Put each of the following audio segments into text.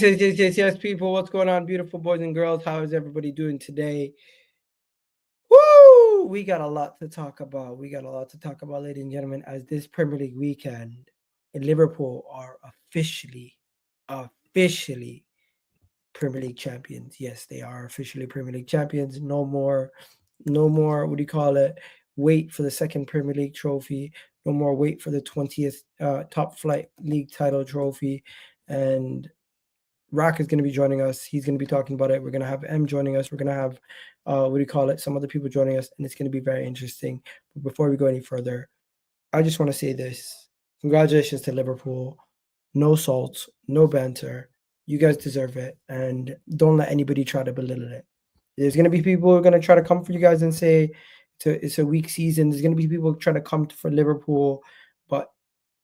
Yes, people. What's going on, beautiful boys and girls? How is everybody doing today? Woo! We got a lot to talk about. Ladies and gentlemen, as this Premier League weekend in Liverpool are officially Premier League champions. Yes, they are officially Premier League champions. No more, what do you call it? Wait for the second Premier League trophy. No more wait for the 20th top flight league title trophy. And Rock is going to be joining us. He's going to be talking about it. We're going to have M joining us. We're going to have, some other people joining us, and it's going to be very interesting. But before we go any further, I just want to say this. Congratulations to Liverpool. No salt, no banter. You guys deserve it, and don't let anybody try to belittle it. There's going to be people who are going to try to come for you guys and say it's a weak season. There's going to be people trying to come for Liverpool, but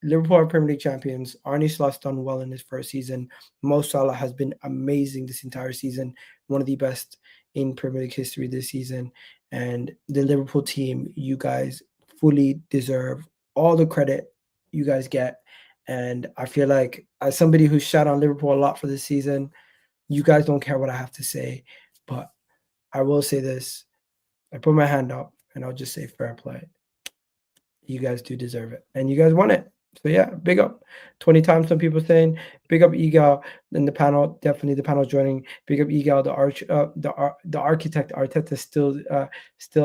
Liverpool are Premier League champions. Arne Slot's done well in his first season. Mo Salah has been amazing this entire season, one of the best in Premier League history this season. And the Liverpool team, you guys fully deserve all the credit you guys get. And I feel like, as somebody who's shot on Liverpool a lot for this season, you guys don't care what I have to say. But I will say this. I put my hand up, and I'll just say fair play. You guys do deserve it. And you guys won it. So yeah, big up. 20 times some people saying big up Egal in the panel. Definitely the panel joining. Big up Egal, the architect. Arteta's still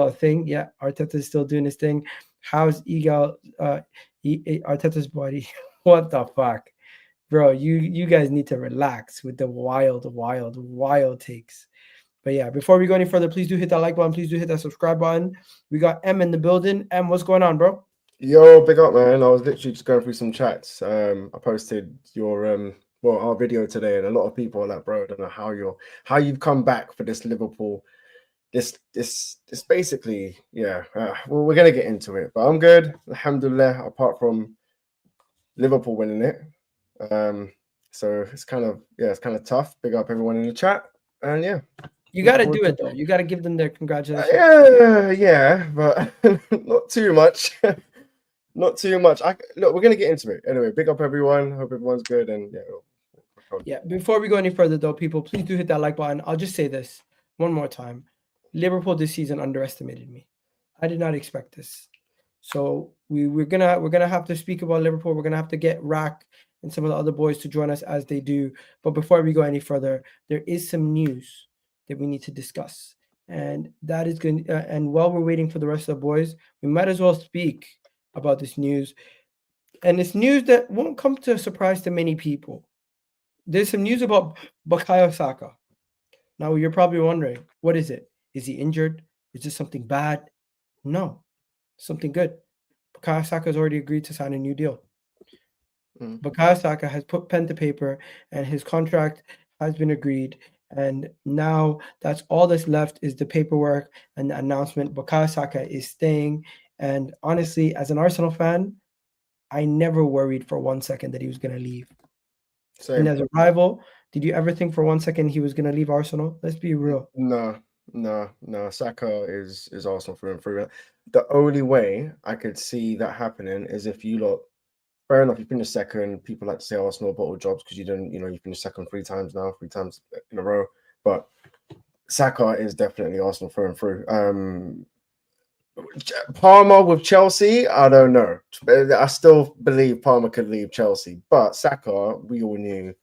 a thing. Yeah, Arteta's still doing his thing. How's Egal Arteta's body? What the fuck? Bro, you guys need to relax with the wild takes. But yeah, before we go any further, please do hit that like button. Please do hit that subscribe button. We got M in the building. M, what's going on, bro? Yo, big up, man. I was literally just going through some chats. I posted your our video today, and a lot of people are like, bro, I don't know how you've come back for this Liverpool. This basically, yeah. Well, we're gonna get into it, but I'm good, alhamdulillah. Apart from Liverpool winning it, so it's kind of tough. Big up everyone in the chat, and yeah. You got to do it, though. You got to give them their congratulations. Yeah, but not too much. Not too much. Look, we're gonna get into it anyway. Big up everyone. Hope everyone's good. And yeah. Before we go any further, though, people, please do hit that like button. I'll just say this one more time: Liverpool this season underestimated me. I did not expect this. So we're gonna have to speak about Liverpool. We're gonna have to get Rack and some of the other boys to join us as they do. But before we go any further, there is some news that we need to discuss, and that is going. And while we're waiting for the rest of the boys, we might as well speak about this news. And it's news that won't come to a surprise to many people. There's some news about Bukayo Saka. Now you're probably wondering, what is it? Is he injured? Is this something bad? No, something good. Bukayo Saka has already agreed to sign a new deal. Bukayo Saka has put pen to paper, and his contract has been agreed. And now that's all that's left is the paperwork and the announcement. Bukayo Saka is staying. And honestly, as an Arsenal fan, I never worried for 1 second that he was going to leave. Same. And as a rival, did you ever think for 1 second he was going to leave Arsenal? Let's be real. No. Saka is Arsenal through and through. The only way I could see that happening is if you lot, fair enough, you finished second. People like to say Arsenal bottle jobs because you didn't, you finished second 3 times in a row. But Saka is definitely Arsenal through and through. Palmer with Chelsea, I don't know. I still believe Palmer could leave Chelsea, but Saka, we all knew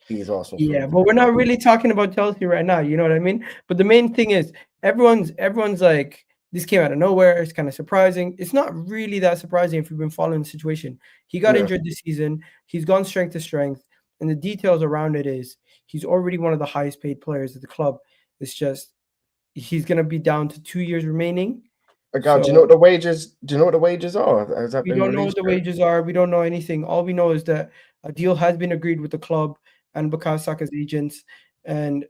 he's Arsenal. Yeah, but we're not really talking about Chelsea right now. You know what I mean? But the main thing is everyone's like, this came out of nowhere. It's kind of surprising. It's not really that surprising if you've been following the situation. He got injured this season. He's gone strength to strength, and the details around it is he's already one of the highest paid players at the club. It's just he's going to be down to 2 years remaining. God, do you know what the wages? Do you know what the wages are? We don't know what the wages are. We don't know anything. All we know is that a deal has been agreed with the club and Bukayo Saka's agents, and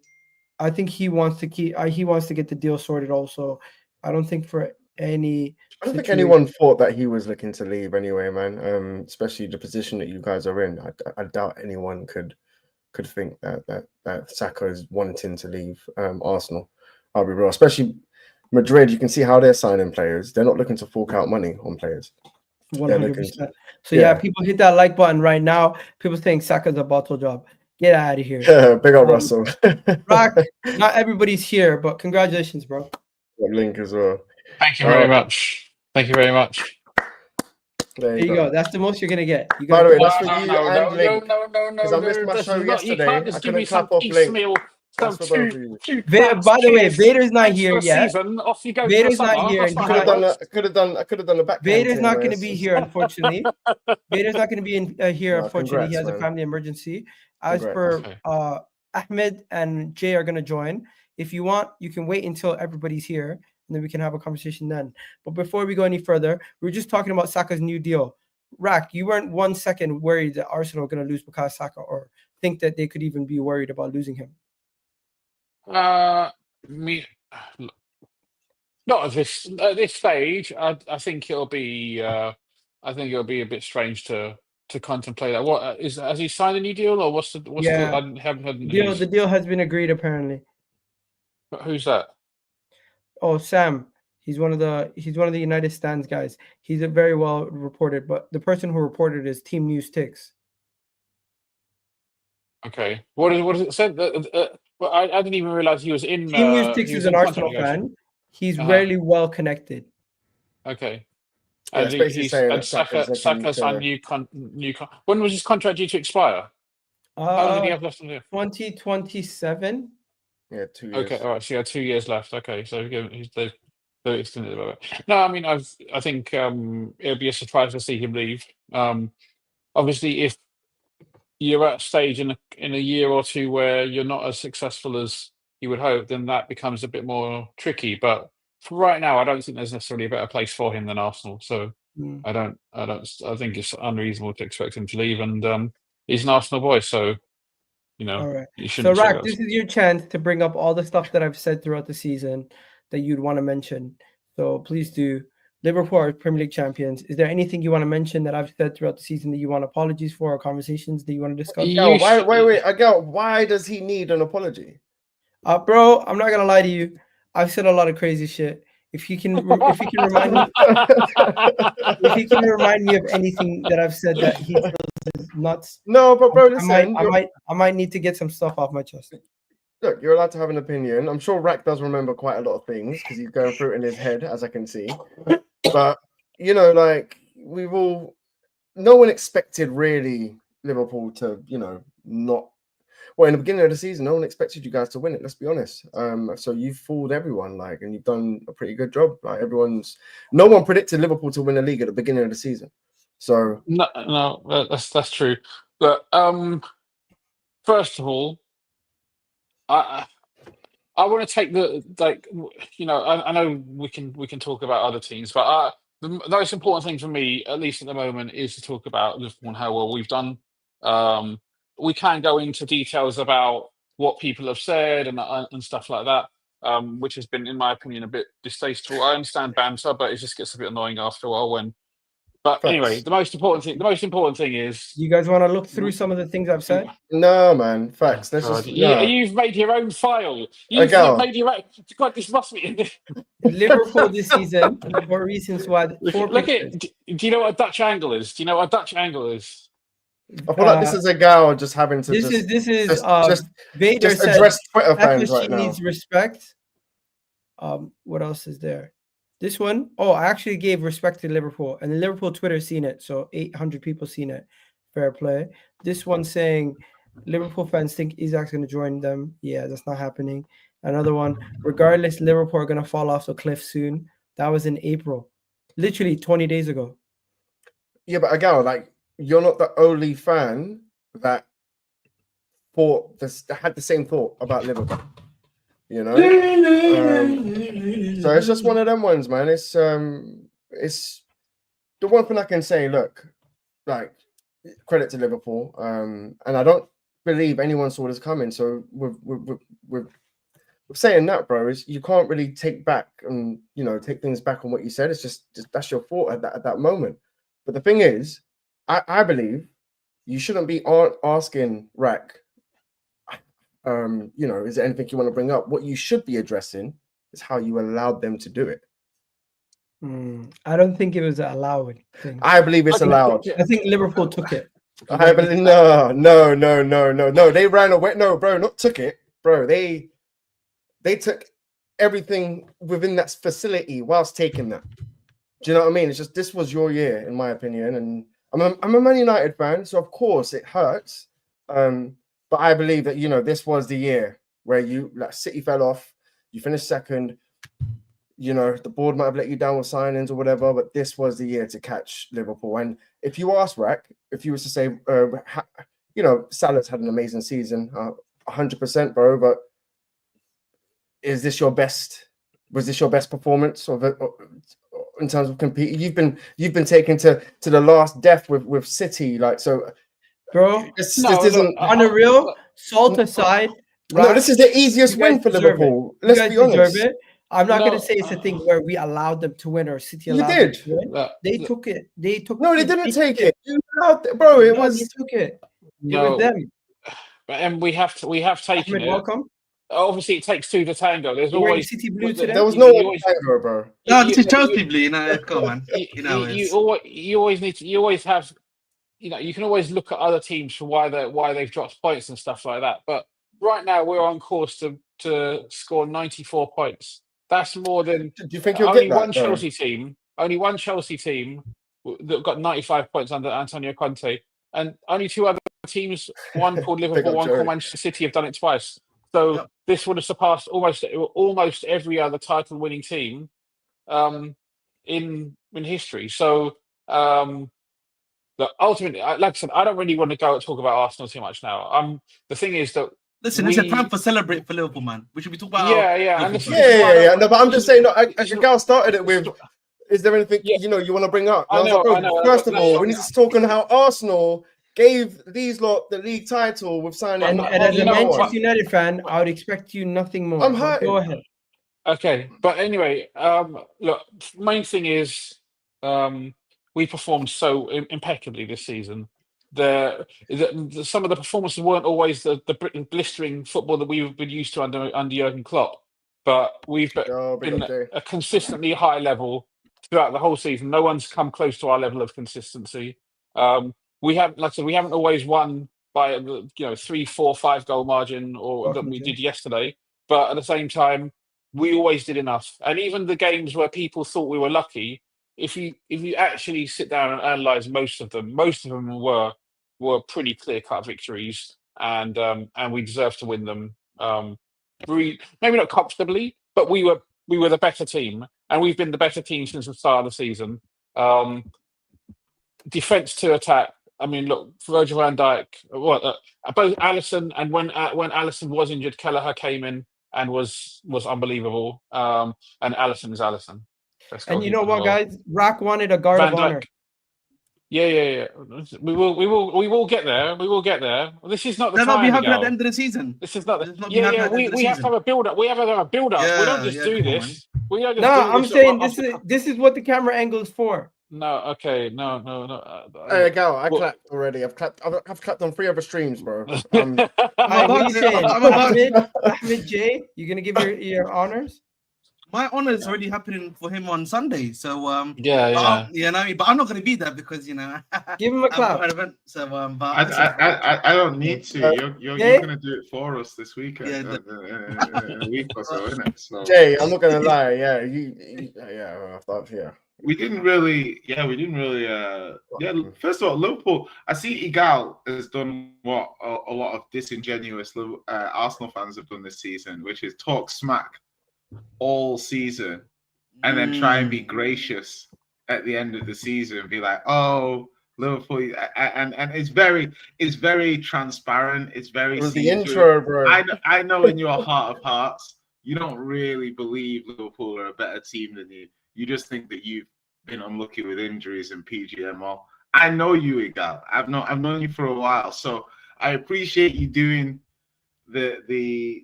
I think he wants to get the deal sorted. Also, I don't think anyone thought that he was looking to leave anyway, man. Especially the position that you guys are in. I doubt anyone could think that Saka is wanting to leave Arsenal. I'll be real, especially Madrid. You can see how they're signing players. They're not looking to fork out money on players. 100%. So yeah, people hit that like button right now. People saying Saka's a bottle job. Get out of here. Yeah, big up Russell. Rock, not everybody's here, but congratulations, bro. Link as well. Thank you very much. Thank you very much. There you go. That's the most you're gonna get. You By got the way, that's for you and Link. No. Because I missed my show yesterday. You can't just I give me couldn't some clap off Link. piecemeal. That's for both of you. By the way, Vader's not here yet. Season, off you go. Vader's not here. I could have done the back. Vader's not going to be here, unfortunately. Vader's not going to be here, unfortunately. He has a family emergency. As for Ahmed and Jay are going to join. If you want, you can wait until everybody's here, and then we can have a conversation then. But before we go any further, we were just talking about Saka's new deal. Rack, you weren't 1 second worried that Arsenal are going to lose Bukayo Saka, or think that they could even be worried about losing him. Not at this stage. I think it'll be a bit strange to contemplate that. What has he signed a new deal, or what's the I haven't heard the news. The deal has been agreed apparently. But who's that? Oh, Sam. He's one of the United Stands guys. He's a very well reported, but the person who reported is Team News Ticks. Okay. What is it said? I didn't even realize he was in. Team News Ticks is an Arsenal fan. He's rarely well connected. Okay. Yeah, and Saka signed new when was his contract due to expire? How long did he have left on there? 2027. Yeah, 2 years. Okay, all right. So he had 2 years left. Okay, so they've extended it a bit. No, I mean, I think it'll be a surprise to see him leave. Obviously, if you're at a stage in a year or two where you're not as successful as you would hope, then that becomes a bit more tricky. But for right now, I don't think there's necessarily a better place for him than Arsenal. So I think it's unreasonable to expect him to leave. And he's an Arsenal boy, so all right. you shouldn't. So Rack, this is your chance to bring up all the stuff that I've said throughout the season that you'd want to mention. So please do. Liverpool are Premier League champions. Is there anything you want to mention that I've said throughout the season that you want apologies for, or conversations that you want to discuss? Why does he need an apology? Bro, I'm not gonna lie to you. I've said a lot of crazy shit. If you can remind me of anything that I've said that he feels is nuts. No, but bro, listen, I might need to get some stuff off my chest. Look, you're allowed to have an opinion. I'm sure Rack does remember quite a lot of things because he's going through it in his head, as I can see. But like no one expected really Liverpool to, not. Well, in the beginning of the season, no one expected you guys to win it. Let's be honest. So you've fooled everyone, and you've done a pretty good job. No one predicted Liverpool to win the league at the beginning of the season. So no, that's true. But first of all, I want to take I know we can talk about other teams, but the most important thing for me, at least at the moment, is to talk about Liverpool and how well we've done. We can go into details about what people have said and stuff like that, which has been, in my opinion, a bit distasteful. I understand banter, but it just gets a bit annoying after a while. But anyway, the most important thing is. You guys want to look through some of the things I've said? No, man. Facts. You've made your own file. You've made your own. God, this must be. Liverpool this season for reasons why. Look at. Do you know what a Dutch angle is? I feel like this is a gal just having to. This is Vader just address Twitter fans right now. She needs respect. What else is there? This one, I actually gave respect to Liverpool, and Liverpool Twitter seen it, so 800 people seen it. Fair play. This one saying Liverpool fans think Isak's going to join them. Yeah, that's not happening. Another one, regardless, Liverpool are going to fall off the cliff soon. That was in April, literally 20 days ago. Yeah, but again, you're not the only fan that had the same thought about Liverpool. So it's just one of them ones, man. It's the one thing I can say. Look, credit to Liverpool, and I don't believe anyone saw this coming. So we're saying that, bro, is you can't really take back and take things back on what you said. It's just that's your fault at that moment. But the thing is, I believe you shouldn't be asking Rack. Is there anything you want to bring up? What you should be addressing is how you allowed them to do it. I don't think it was an allowed thing. I believe it's allowed. I think Liverpool took it. I believe no. They ran away. No, bro, not took it, bro. They took everything within that facility whilst taking that. Do you know what I mean? It's just this was your year, in my opinion, and I'm a Man United fan, so of course it hurts. But I believe that this was the year where City fell off, you finished second. The board might have let you down with signings or whatever, but this was the year to catch Liverpool. And if you ask Rack, if you was to say, Salah's had an amazing season, 100%, bro. But is this your best? Was this your best performance in terms of competing? You've been taken to the last death with City, bro. This isn't on a real salt aside. No, this is the easiest win for Liverpool. Let's be honest. It. I'm not going to say it's a thing where we allowed them to win or City allowed them to win. They took it. They took. No, they didn't take it. Bro, it was. They took it. No, it was them. And we have taken it. Welcome. Obviously, it takes two to tango. There's always City blue today. There was no tango, bro. No, this is Chelsea blue. Come on. You always need to. You always have. You can always look at other teams for why they've dropped points and stuff like that. But right now, we're on course to score 94 points. That's more than. Do you think you'll only get that, one Chelsea team? Only one Chelsea team that got 95 points under Antonio Conte, and only two other teams. One called Liverpool, one called Manchester City, have done it twice. So this would have surpassed almost every other title-winning team in history. So ultimately, like I said, I don't really want to talk about Arsenal too much now. The thing is that. Listen, it's a time for celebrate for Liverpool, man. We should be talking about. Yeah. No, but I'm just saying. No, Gal started it with. Is there anything you want to bring up? I know. First of all, we need to talk on how Arsenal gave these lot the league title with signing. And as a Manchester United fan, I would expect you nothing more. I'm hurt. Go ahead. Okay, but anyway, look. Main thing is, we performed so impeccably this season. Some of the performances weren't always the blistering football that we've been used to under Jurgen Klopp, but we've been a consistently high level throughout the whole season. No one's come close to our level of consistency. We haven't always won by 3, 4, 5 goal margin that we did yesterday, but at the same time, we always did enough. And even the games where people thought we were lucky, if you actually sit down and analyze most of them were pretty clear-cut victories, and we deserve to win them. Maybe not comfortably, but we were the better team, and we've been the better team since the start of the season. Defense to attack. I mean, look, Virgil van Dijk. Both Alisson and when Alisson was injured, Kelleher came in and was unbelievable. And Alisson is Alisson. And you know what, guys? Rock wanted a guard of honor. Yeah. We will get there. We will get there. This is not the time. That'll be happening at the end of the season. This is not the. We have to have a build up. We have to have a build up. We don't just do this. We don't just do I'm saying this is what the camera angle is for. No, okay, no. Hey, Gal, I clapped already. I've clapped on 3 other streams, bro. What are you saying? Ahmed J, you gonna give your honors? My honor is already happening for him on Sunday, so yeah. But I'm not going to be there because give him a clap. So but I don't need to. You're going to do it for us this weekend. In a week or so, isn't it? So. Jay, I'm not going to lie. We didn't really. First of all, Liverpool. I see Igal has done what a lot of disingenuous Arsenal fans have done this season, which is talk smack all season and then try and be gracious at the end of the season and be like, oh, Liverpool, and it's very transparent. It's very. It was the intro, bro. I know in your heart of hearts you don't really believe Liverpool are a better team than you. You just think that you've been unlucky with injuries and PGMO. I know you, Igal. I've known you for a while, so I appreciate you doing the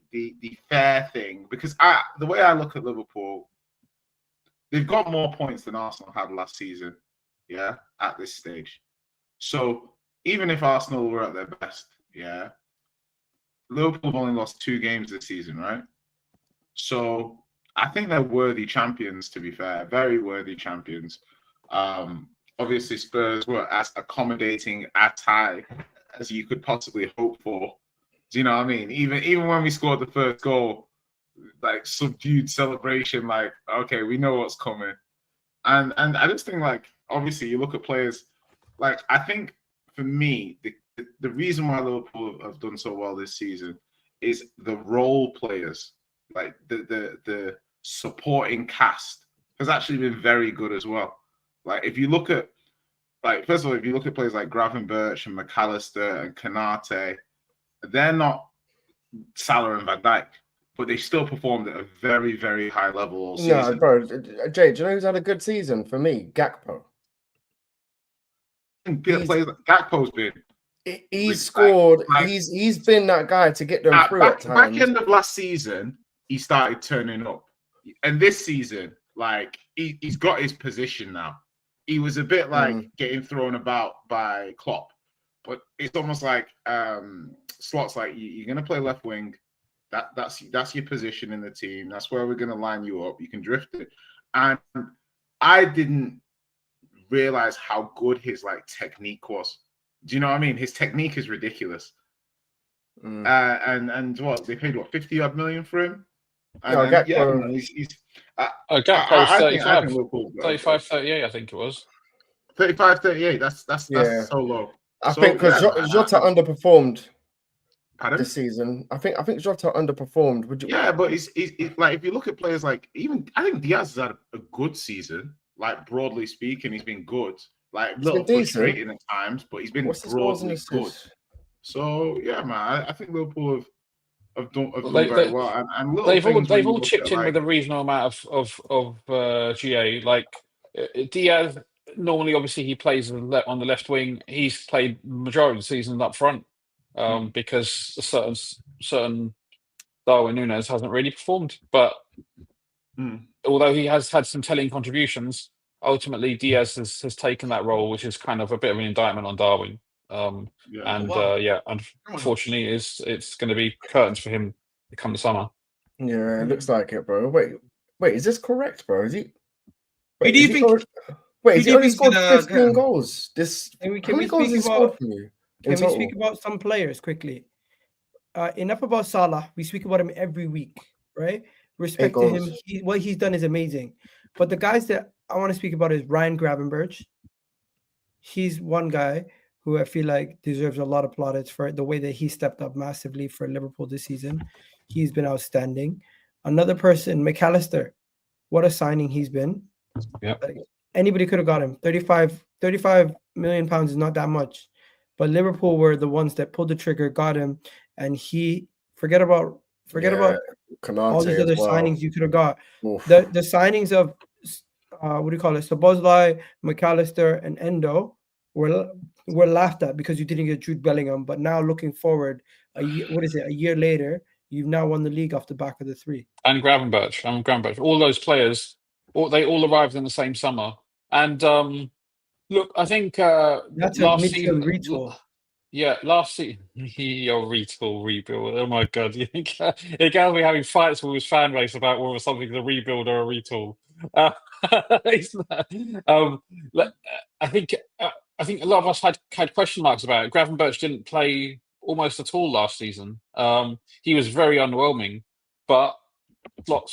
fair thing, because the way I look at Liverpool, they've got more points than Arsenal had last season, at this stage. So even if Arsenal were at their best, Liverpool have only lost 2 games this season, right? So I think they're worthy champions, to be fair, very worthy champions. obviously Spurs were as accommodating at high as you could possibly hope for. Do you know what I mean? Even when we scored the first goal, like subdued celebration, like, okay, we know what's coming. And I just think, like, obviously you look at players, like, I think for me, the reason why Liverpool have done so well this season is the role players, like the supporting cast has actually been very good as well. Like, if you look at, like, first of all, if you look at players like Gravenberch and McAllister and Kanate, they're not Salah and Van Dijk, but they still performed at a very, very high level all season. No, bro. Jay, do you know who's had a good season for me? Gakpo. Gakpo's been. He's scored. He's been that guy to get them through at times. Back end of last season, he started turning up, and this season, like, he's got his position now. He was a bit like getting thrown about by Klopp, but it's almost like Slot's like, you're gonna play left wing. That's your position in the team. That's where we're gonna line you up. You can drift it, and I didn't realize how good his, like, technique was. Do you know what I mean? His technique is ridiculous. And what, they paid, what, 50-odd million for him? Gakpo. Gakpo 35, 38, I think it was. 35, 38. That's so low. I think because Jota underperformed Pardon? this season. I think Jota underperformed. Would you? Yeah, but he's like, if you look at players like, even I think Diaz has had a good season. Like, broadly speaking, he's been good. Like, a little frustrating at times, but he's been broadly good. So yeah, man, I think Liverpool have done very well. And they've all chipped in with a reasonable amount of GA. Like, Diaz, normally, obviously, he plays on the left wing. He's played majority of the season up front because certain Darwin Núñez hasn't really performed. But although he has had some telling contributions, ultimately Diaz has taken that role, which is kind of a bit of an indictment on Darwin. Unfortunately, it's going to be curtains for him come the summer. Yeah, it looks like it, bro. Wait, is this correct, bro? Is he? Who do you think? Wait, he only scored 15 goals. How many goals has he scored for you? Can we speak about some players quickly? Enough about Salah. We speak about him every week, right? Respect to him. What he's done is amazing. But the guys that I want to speak about is Ryan Gravenberch. He's one guy who I feel like deserves a lot of plaudits for the way that he stepped up massively for Liverpool this season. He's been outstanding. Another person, McAllister. What a signing he's been. Yeah. Anybody could have got him. 35 million pounds is not that much. But Liverpool were the ones that pulled the trigger, got him, and forget about Kanate all these other signings you could have got. Oof. The signings of Szoboszlai, McAllister, and Endo were laughed at because you didn't get Jude Bellingham. But now looking forward, a year later, you've now won the league off the back of the three. And Gravenberch. All those players, they all arrived in the same summer. And look, I think that's a midfield retool. Yeah, last season, your retool rebuild. Oh my god, you think Galway having fights with his fan base about whether something's a rebuild or a retool. I think a lot of us had question marks about it. Gravenberch didn't play almost at all last season. He was very underwhelming, but Slot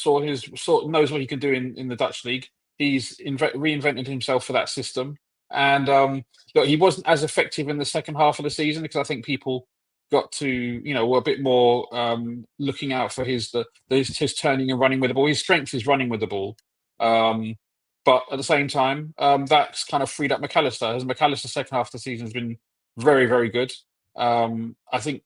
knows what he can do in the Dutch league. He's reinvented himself for that system. And look, he wasn't as effective in the second half of the season because I think people got to, were a bit more looking out for his turning and running with the ball. His strength is running with the ball. But at the same time, that's kind of freed up McAllister. As McAllister's second half of the season has been very, very good. I think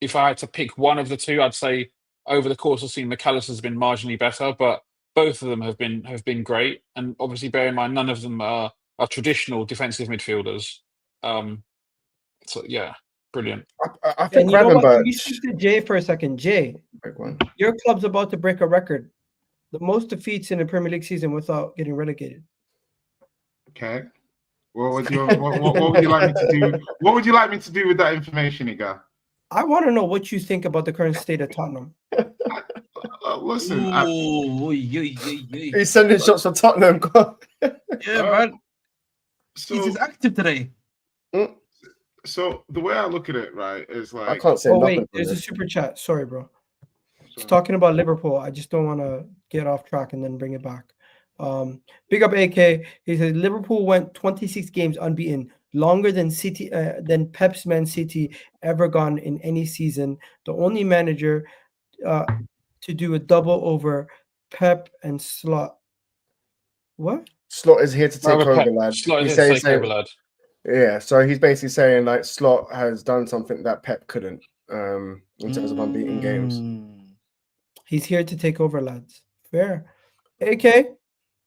if I had to pick one of the two, I'd say over the course of the season, McAllister's been marginally better, but both of them have been great. And obviously, bear in mind, none of them are traditional defensive midfielders. So yeah, brilliant. I think Gravenberch. You speak to Jay for a second. Jay, your club's about to break a record. The most defeats in a Premier League season without getting relegated. Okay. What would you like me to do? What would you like me to do with that information, Iga? I want to know what you think about the current state of Tottenham. Listen, he's sending shots for Tottenham. Yeah, man. He's just active today. So the way I look at it, right, is I like, can't say Oh nothing wait, from there's a this. super chat. Sorry, bro. It's so- talking about Liverpool. I just don't want to get off track and then bring it back. Big up AK. He says Liverpool went 26 games unbeaten, longer than Pep's Man City ever gone in any season. The only manager to do a double over Pep and Slot. What? Slot is here to take Over over, Pep. lad. Slot He's is here to saying, take over, lad. yeah. So he's basically saying like Slot has done something that Pep couldn't, in terms of unbeaten games. He's here to take over, lads. Fair. AK,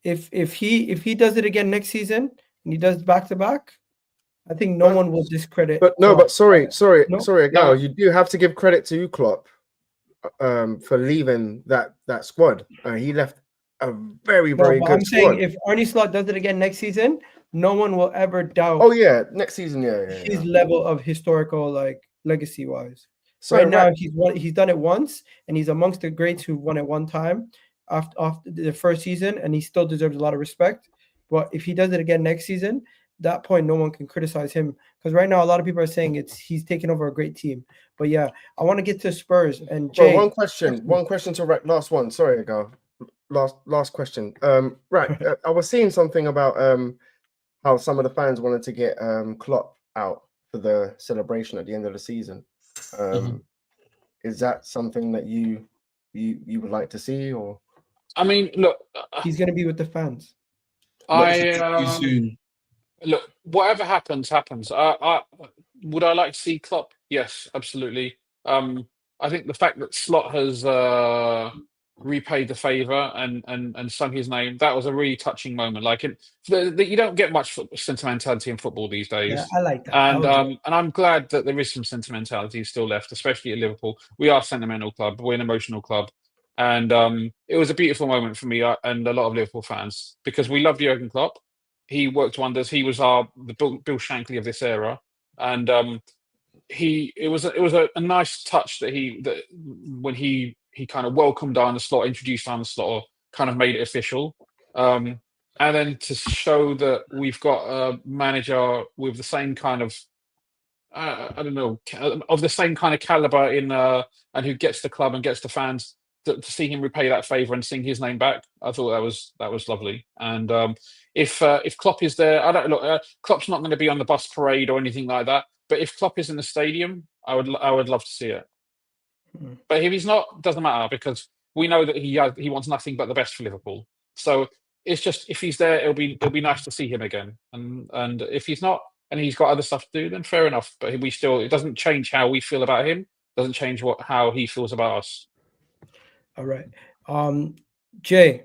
if he does it again next season and he does back to back, I think no one will discredit. But no, Klopp. but sorry, No? Agal, you do have to give credit to Klopp, for leaving that squad. He left a very, No, very but good I'm saying squad. if Arnie Slot does it again next season, no one will ever doubt Oh yeah, next season, yeah. his level of historical legacy wise. So Right now, he's done it once, and he's amongst the greats who won it one time after the first season, and he still deserves a lot of respect. But if he does it again next season, that point no one can criticize him, because right now a lot of people are saying he's taken over a great team. But yeah, I want to get to Spurs and Jay. one question to last one. Sorry, Agal. Last question. Right. I was seeing something about how some of the fans wanted to get Klopp out for the celebration at the end of the season. Is that something that you would like to see, or? I mean, look, He's going to be with the fans. Too soon. Look, whatever happens, happens. Would I like to see Klopp? Yes, absolutely. I think the fact that Slot has repaid the favour and sung his name, that was a really touching moment. Like, you don't get much sentimentality in football these days. Yeah, I like that. And I'm glad that there is some sentimentality still left, especially at Liverpool. We are a sentimental club. We're an emotional club. And it was a beautiful moment for me and a lot of Liverpool fans, because we love Jurgen Klopp. He worked wonders. He was the Bill Shankly of this era, and it was a nice touch that when he kind of welcomed Arne Slot, introduced Arne Slot, or kind of made it official. And then to show that we've got a manager with the same kind of I don't know, of the same kind of caliber and who gets the club and gets the fans, to see him repay that favour and sing his name back. I thought that was lovely. And if Klopp is there, I don't look. Klopp's not going to be on the bus parade or anything like that. But if Klopp is in the stadium, I would love to see it. But if he's not, doesn't matter, because we know that he wants nothing but the best for Liverpool. So it's just, if he's there, it'll be nice to see him again. And if he's not, and he's got other stuff to do, then fair enough. But it doesn't change how we feel about him. Doesn't change how he feels about us. All right. Jay,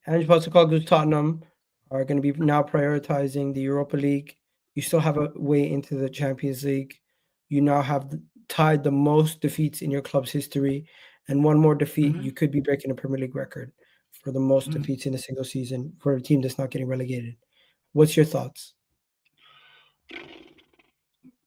Ange Postecoglou's Tottenham are going to be now prioritizing the Europa League. You still have a way into the Champions League. You now have tied the most defeats in your club's history, and one more defeat, you could be breaking a Premier League record for the most defeats in a single season for a team that's not getting relegated. What's your thoughts?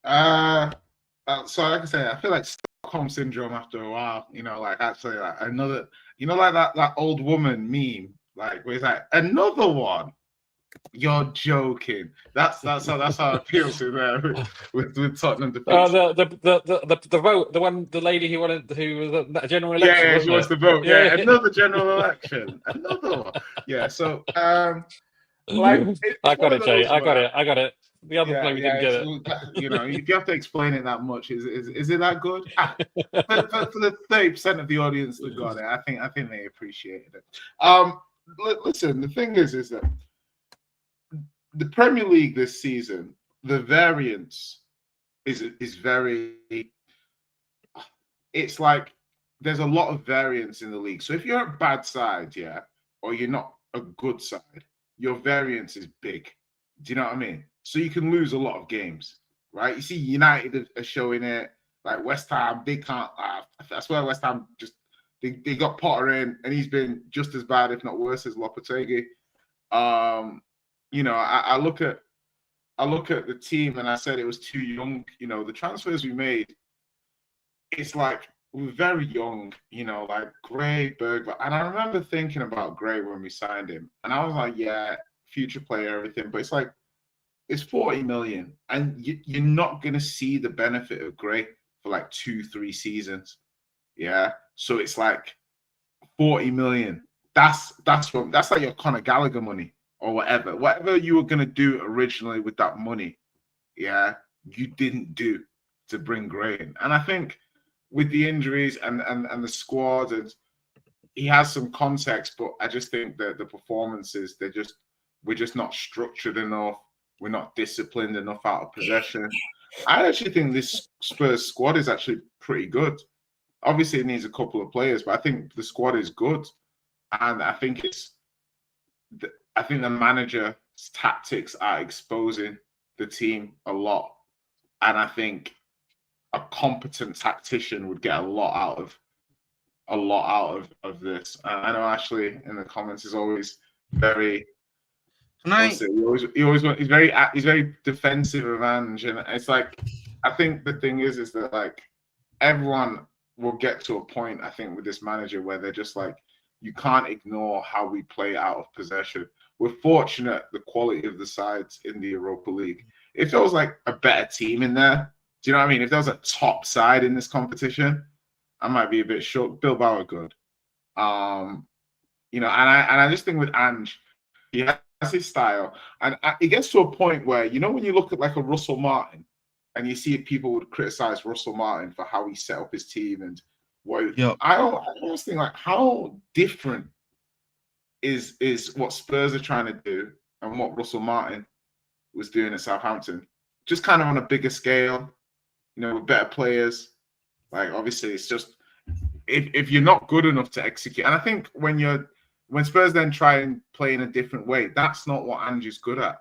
So like I say, I feel like Stockholm syndrome after a while. Like actually, like another, like that old woman meme, like where it's like another one. You're joking. That's how I feel to there with Tottenham defeats. The vote, the lady who was a general election. Yeah, she wants to vote. Yeah, another general election, another one. Yeah, so I got it, Jay. I got it. The other player didn't get it. If you have to explain it that much, is it that good? For the 30% of the audience that got it, I think they appreciated it. Listen, the thing is that the Premier League this season, the variance is very. It's like there's a lot of variance in the league. So if you're a bad side, or you're not a good side, your variance is big. Do you know what I mean? So you can lose a lot of games, right? You see, United are showing it. Like West Ham, they can't. I swear, West Ham they got Potter in, and he's been just as bad, if not worse, as Lopetegui. I look at the team, and I said it was too young. The transfers we made, it's like we're very young. Like Gray, Bergwijn, and I remember thinking about Gray when we signed him, and I was like, yeah, future player, everything. But it's like It's 40 million, and you're not going to see the benefit of Gray for like 2-3 seasons. Yeah, so it's like 40 million. That's like your Conor Gallagher money or whatever you were going to do originally with that money. Yeah, you didn't do to bring Gray in. And I think with the injuries and the squad, and he has some context, but I just think that the performances, we're just not structured enough. We're not disciplined enough out of possession. I actually think this Spurs squad is actually pretty good. Obviously, it needs a couple of players, but I think the squad is good. And I think the manager's tactics are exposing the team a lot. And I think a competent tactician would get a lot out of this. I know Ashley in the comments is always very he's very defensive of Ange, and it's like, I think the thing is that like everyone will get to a point, I think, with this manager where they're just like, you can't ignore how we play out of possession. We're fortunate the quality of the sides in the Europa League. If there was like a better team in there, do you know what I mean? If there was a top side in this competition, I might be a bit short. Bilbao are good. And I just think with Ange, he has his style, and it gets to a point where, when you look at like a Russell Martin, and you see people would criticize Russell Martin for how he set up his team and what. Yeah. I always think, like, how different is what Spurs are trying to do and what Russell Martin was doing at Southampton, just kind of on a bigger scale, with better players. Like, obviously, it's just if you're not good enough to execute, and I think when Spurs then try and play in a different way, that's not what Andrew's good at.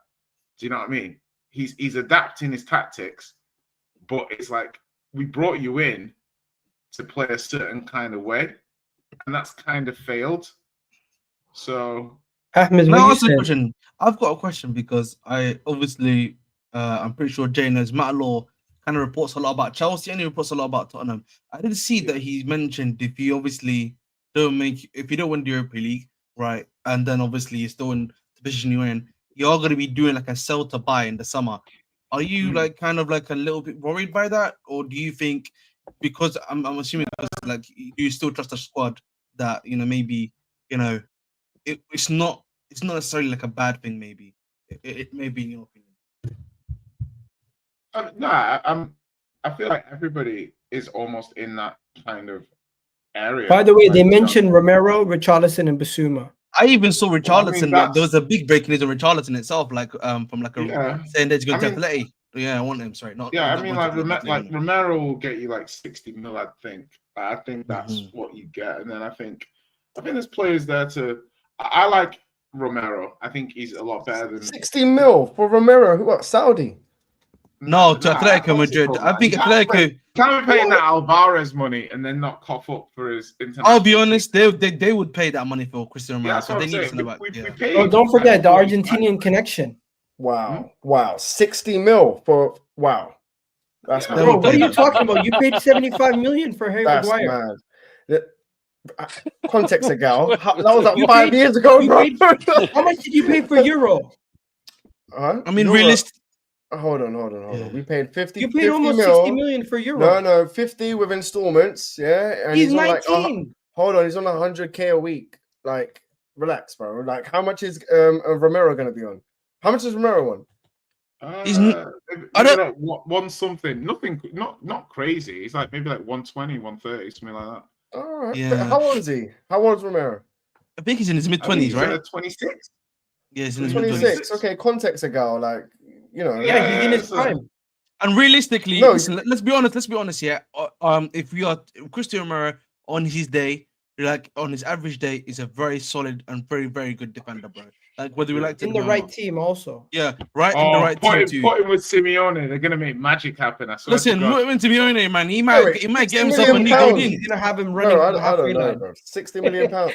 Do you know what I mean? He's adapting his tactics, but it's like, we brought you in to play a certain kind of way, and that's kind of failed. So, Ahmed, Can I what ask you a said? question? I've got a question because I'm pretty sure Jay knows Matt Law kind of reports a lot about Chelsea and he reports a lot about Tottenham. I did see that he mentioned if you don't win the Europa League, right, and then obviously you're still in the position you're in, you're going to be doing like a sell to buy in the summer. Are you like kind of like a little bit worried by that, or do you think, because I'm assuming because like you still trust the squad, that maybe it's not necessarily like a bad thing, maybe it may be in your opinion? No, I feel like everybody is almost in that kind of area. By the way, they mentioned Romero, Richarlison, and Basuma. I even saw Richarlison. Well, there was a big breaking news of Richarlison itself, like from like saying that he's going to Atleti. Yeah, I want him. Sorry, not. Yeah, I mean, like Romero will get you like 60 mil. I think that's what you get, and then I think there's players there to. I like Romero. I think he's a lot better than 60 mil for Romero. Who? What? Saudi? No, to Atletico Madrid. I think Atletico can't be paying that Alvarez money and then not cough up for his international. I'll be honest, they would pay that money for Cristiano Ronaldo. Yeah, so they need to know about. Oh, don't forget the Argentinian connection. Wow, 60 mil for That's mad. Bro, what are you talking about? You paid 75 million for Harry Maguire. Mad. Context ago, that was like 5 years ago, bro. How much did you pay for Euro? I mean, realistic. Hold on. We paid 50. You paid almost 60 million for Euro. No, 50 with installments. Yeah, and he's 19. Like, hold on, he's on 100K a week. Like, relax, bro. Like, how much is Romero going to be on? How much is Romero on? He's like one something, nothing, not crazy. He's like maybe like 120, 130, something like that. All right. Yeah. How old is he? How old is Romero? I think he's in his mid-20s, right? 26. Yeah, he's in his 26. Okay, context ago, like, Yeah, he's in his prime. And realistically, listen, let's be honest here. If we are Cristiano Romero on his day, like on his average day, is a very solid and very, very good defender, bro. Like whether we like to in the right team also. Yeah, right in the right team too. Put him with Simeone, they're gonna make magic happen. Listen, put him in Simeone, man. He might get himself a new goal. He's gonna have him running. I don't know, bro. 60 million pounds.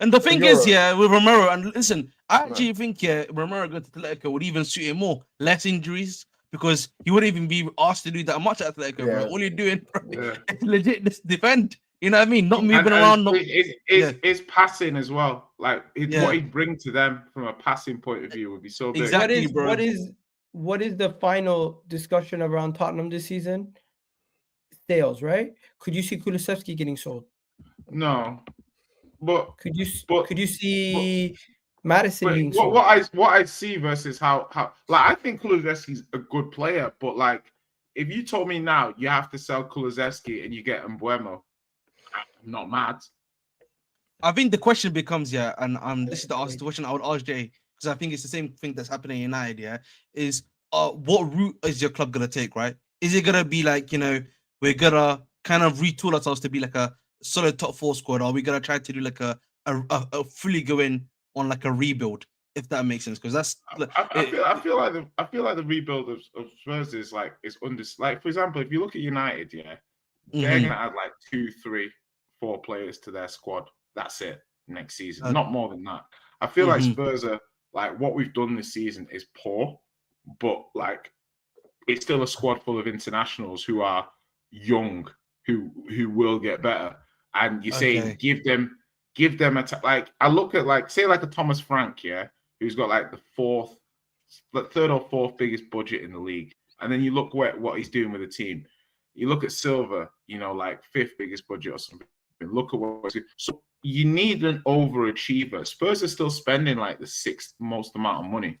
And the thing is, with Romero, and listen, I actually think Romero going to Atletico would even suit him more, less injuries, because he wouldn't even be asked to do that much at Atletico, bro. All you're doing, bro, is legit just defend. You know what I mean? Not moving around. It's passing as well. Like what he'd bring to them from a passing point of view would be so big. Exactly, bro. what is the final discussion around Tottenham this season? Sales, right? Could you see Kulusevski getting sold? No, but Could you but see Madison but being sold? what I see versus how like I think Kulusevski's a good player, but like if you told me now you have to sell Kulusevski and you get Mbuemo, I'm not mad. I think the question becomes, and this is the question I would ask Jay, because I think it's the same thing that's happening in United, is what route is your club gonna take, right? Is it gonna be like, we're gonna kind of retool ourselves to be like a solid top 4 squad, or are we gonna try to do like a fully go in on like a rebuild, if that makes sense? Because that's I feel like the rebuild of Spurs is like like, for example, if you look at United, they're gonna add like 2, 3, 4 players to their squad. That's it next season, not more than that. I feel like Spurs are like, what we've done this season is poor, but like it's still a squad full of internationals who are young, who will get better. And you say give them like, I look at like, say like a Thomas Frank, who's got like the 3rd or 4th biggest budget in the league, and then you look what he's doing with the team. You look at Silva, like 5th biggest budget or something. Look at what so you need an overachiever. Spurs are still spending like the 6th most amount of money.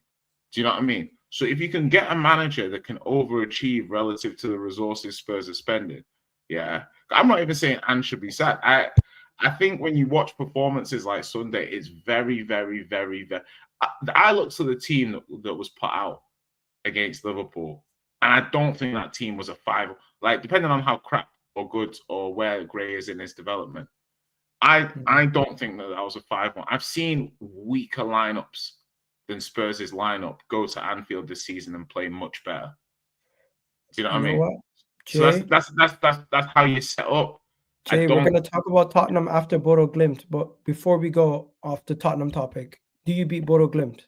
Do you know what I mean? So if you can get a manager that can overachieve relative to the resources Spurs are spending, I'm not even saying Ange should be sacked. I think when you watch performances like Sunday, it's very, very, very, very. I looked to the team that was put out against Liverpool, and I don't think that team was a 5. Like, depending on how crap or good or where Gray is in his development, I don't think that was a 5-1. I've seen weaker lineups than Spurs' lineup go to Anfield this season and play much better. Do you know what I mean? So that's how you set up. Jay, we're going to talk about Tottenham after Bodo Glimt, but before we go off the Tottenham topic, do you beat Bodo Glimt?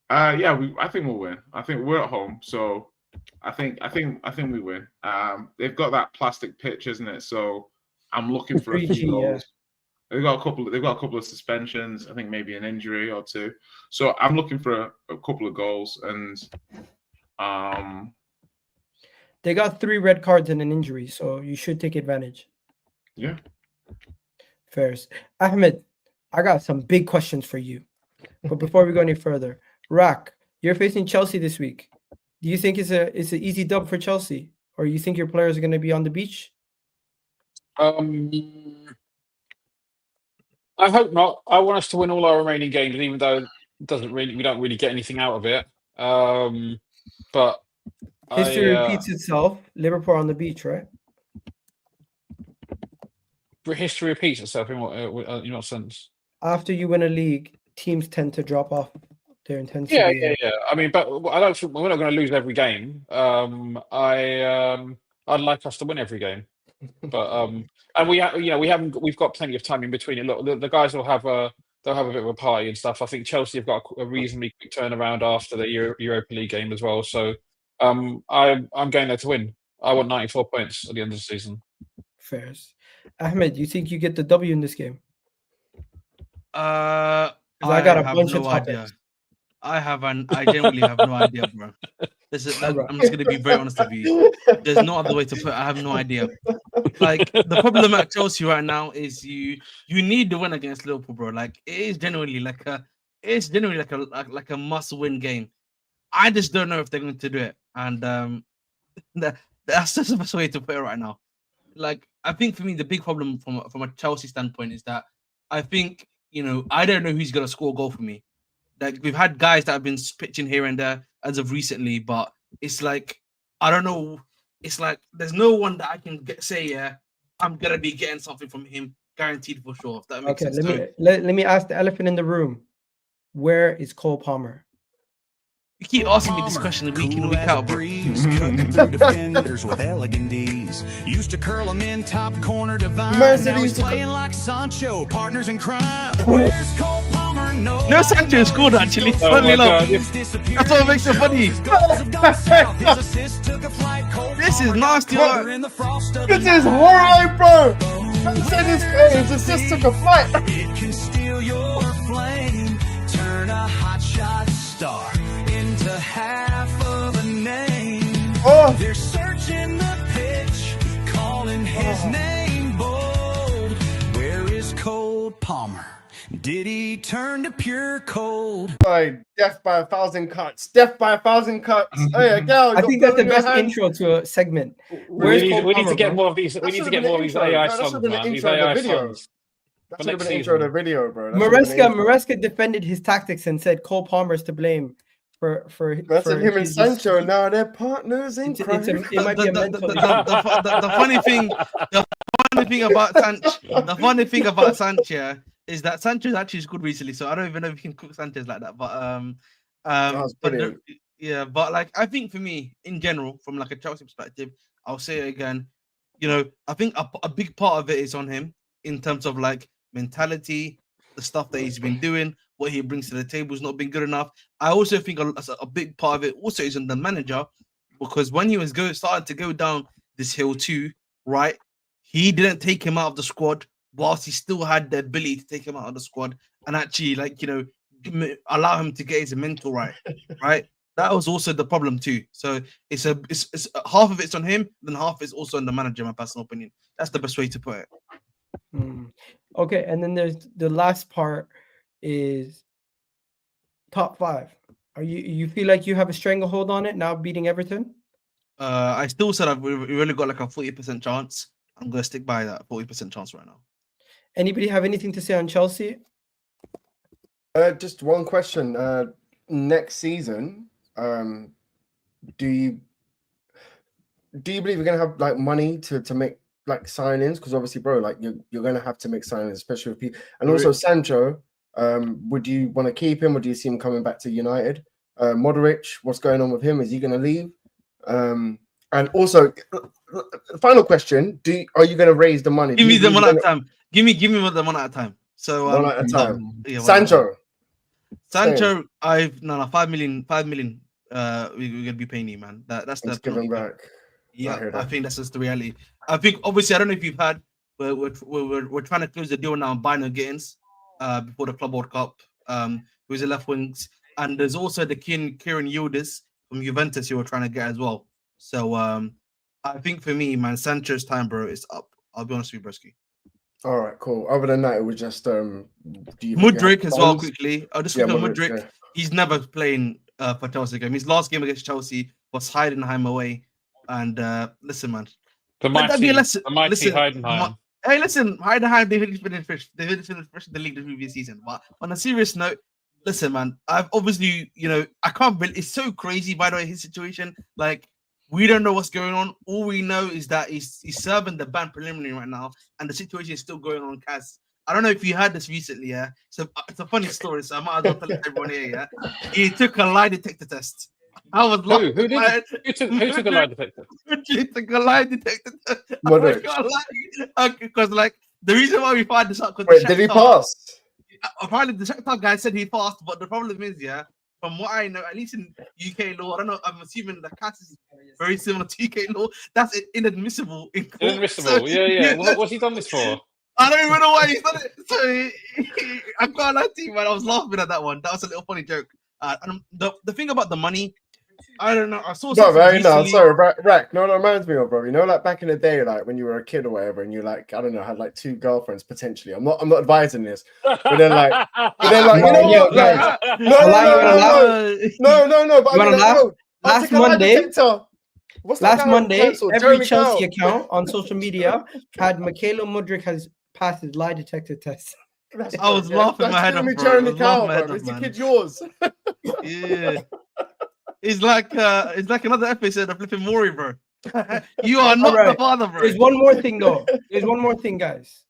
I think we'll win. I think we're at home, so I think we win. They've got that plastic pitch, isn't it? So I'm looking for a few goals. They've got a couple of suspensions. I think maybe an injury or 2. So I'm looking for a couple of goals, and they got 3 red cards and an injury, so you should take advantage. Yeah. Fairs. Ahmed, I got some big questions for you. But before we go any further, Rak, you're facing Chelsea this week. Do you think it's an easy dub for Chelsea, or you think your players are going to be on the beach? I hope not. I want us to win all our remaining games, and even though we don't really get anything out of it. But history repeats itself. Liverpool on the beach, right? History repeats itself in what sense? After you win a league, teams tend to drop off their intensity. Yeah. I mean, but I don't think we're not going to lose every game. I'd like us to win every game, but and we've got plenty of time in between it. Look, the guys will have a bit of a party and stuff. I think Chelsea have got a reasonably quick turnaround after the Europa League game as well. So I'm going there to win. I want 94 points at the end of the season. Fairs. Ahmed, you think you get the W in this game? I got a bunch of topics. Idea. I genuinely have no idea, bro. I'm just gonna be very honest with you. There's no other way to put it. I have no idea. Like, the problem at Chelsea right now is you need the win against Liverpool, bro. Like, it's genuinely like a must-win game. I just don't know if they're going to do it, and that's just the best way to put it right now. Like, I think for me, the big problem from a Chelsea standpoint is that I think, I don't know who's going to score a goal for me. Like, we've had guys that have been pitching here and there as of recently, but it's like, I don't know. It's like there's no one that I can say, I'm going to be getting something from him guaranteed for sure. If that makes sense. Let me ask the elephant in the room. Where is Cole Palmer? You keep asking me this question week in, week out, bro. Cutting through defenders with elegant ease. Used to curl them in top corner divine. Now he's playing like Sancho, partners in crime. Where's Cole Palmer? No, Sancho scored actually. Funny enough. That's what makes it funny. This is nasty. This is horrible, bro. I'm saying his assist took a flight. It can steal your flame, turn a hotshot star Oh. They're searching the pitch, calling his name bold. Where is Cole Palmer? Did he turn to pure cold? Death by 1,000 cuts. Death by 1,000 cuts. Hey, girl, I think that's the best intro to a segment. Where's Cole we need to Palmer, get bro? more of these. We need to get more of these AI songs, man. These AI songs. That should have been the intro of the video, bro. Maresca defended his tactics and said Cole Palmer's to blame for That's for him and his- Sancho. Now they're partners in crime. it might be a mental. The funny thing about the funny thing about Sanchez is that Sanchez actually scored recently, so I don't even know if you can cook Sanchez like that. But was brilliant. but like I think for me in general, from like a Chelsea perspective, I'll say it again. You know, I think a big part of it is on him in terms of like mentality, the stuff that he's been doing, what he brings to the table has not been good enough. I also think a big part of it also is on the manager, because when he was starting to go down this hill too, right? He didn't take him out of the squad, whilst he still had the ability to take him out of the squad and actually, like, you know, allow him to get his mental right, right? That was also the problem too. So it's half of it's on him, then half is also on the manager. My personal opinion. That's the best way to put it. Okay, and then there's the last part is top 5. Are you feel like you have a stranglehold on it now, beating Everton? I still said we've really got like a 40% chance. I'm gonna stick by that 40% chance right now. Anybody have anything to say on Chelsea? Just one question. Next season, do you believe you're gonna have like money to make like signings? Because obviously, bro, like you're gonna have to make signings, especially with people. And also Sancho, would you want to keep him, or do you see him coming back to United? Modric, what's going on with him? Is he gonna leave? And also, final question: are you gonna raise the money? Give me them one at a time. Give me them one at a time. So one at a time. Yeah, Sancho. Sancho, 5 million. We're gonna be paying you, man. That's the giving back. Yeah, I think that's just the reality. I think obviously I don't know if you've had, but we're trying to close the deal now on Bino Gittins before the Club World Cup. Who's the left wings, and there's also the Kieran Yildiz from Juventus who we're trying to get as well. So I think for me, man, Sancho's time, bro, is up. I'll be honest with you, Bresky. All right, cool. Other than that, it was just Mudryk as well. Quickly, I'll just look at Mudryk. Yeah. He's never playing for Chelsea game. His last game against Chelsea was Heidenheim away. And listen, man, the mighty Heidenheim. Hey, listen, Heidenheim, they finished first in the league the previous season. But on a serious note, listen, man, I've obviously, you know, I can't believe it's so crazy. By the way, his situation, like, we don't know what's going on. All we know is that he's serving the ban preliminary right now, and the situation is still going on. Kaz, I don't know if you heard this recently, yeah. So it's a funny story, so I might as well tell everyone here, yeah. He took a lie detector test. I was like, who took a lie detector? He took a lie detector test. Because like the reason why we find this out, wait, did he pass? Apparently, the Shakhtar guy said he passed, but the problem is, yeah, from what I know, at least in UK law, I don't know, I'm assuming the case is very similar to UK law. That's inadmissible in court. Inadmissible, so, yeah. What's he done this for? I don't even know why he's done it. So I can't lie to you, man. I was laughing at that one. That was a little funny joke. And the thing about the money, I don't know. I saw something recently. Sorry, Rack. No, that reminds me of, bro. You know, like back in the day, like when you were a kid or whatever, and you like, I don't know, had like 2 girlfriends potentially. I'm not advising this, but then like, you know what? Like, no. But I mean, like, last Monday, every Chelsea account on social media had Michailo Mudryk has passed his lie detector test. I was laughing my head off, bro. Jeremy Cow, bro. It's the kid yours. Yeah. It's like another episode of Flipping Maury, bro. You are not the father, bro. There's one more thing, though. There's one more thing, guys.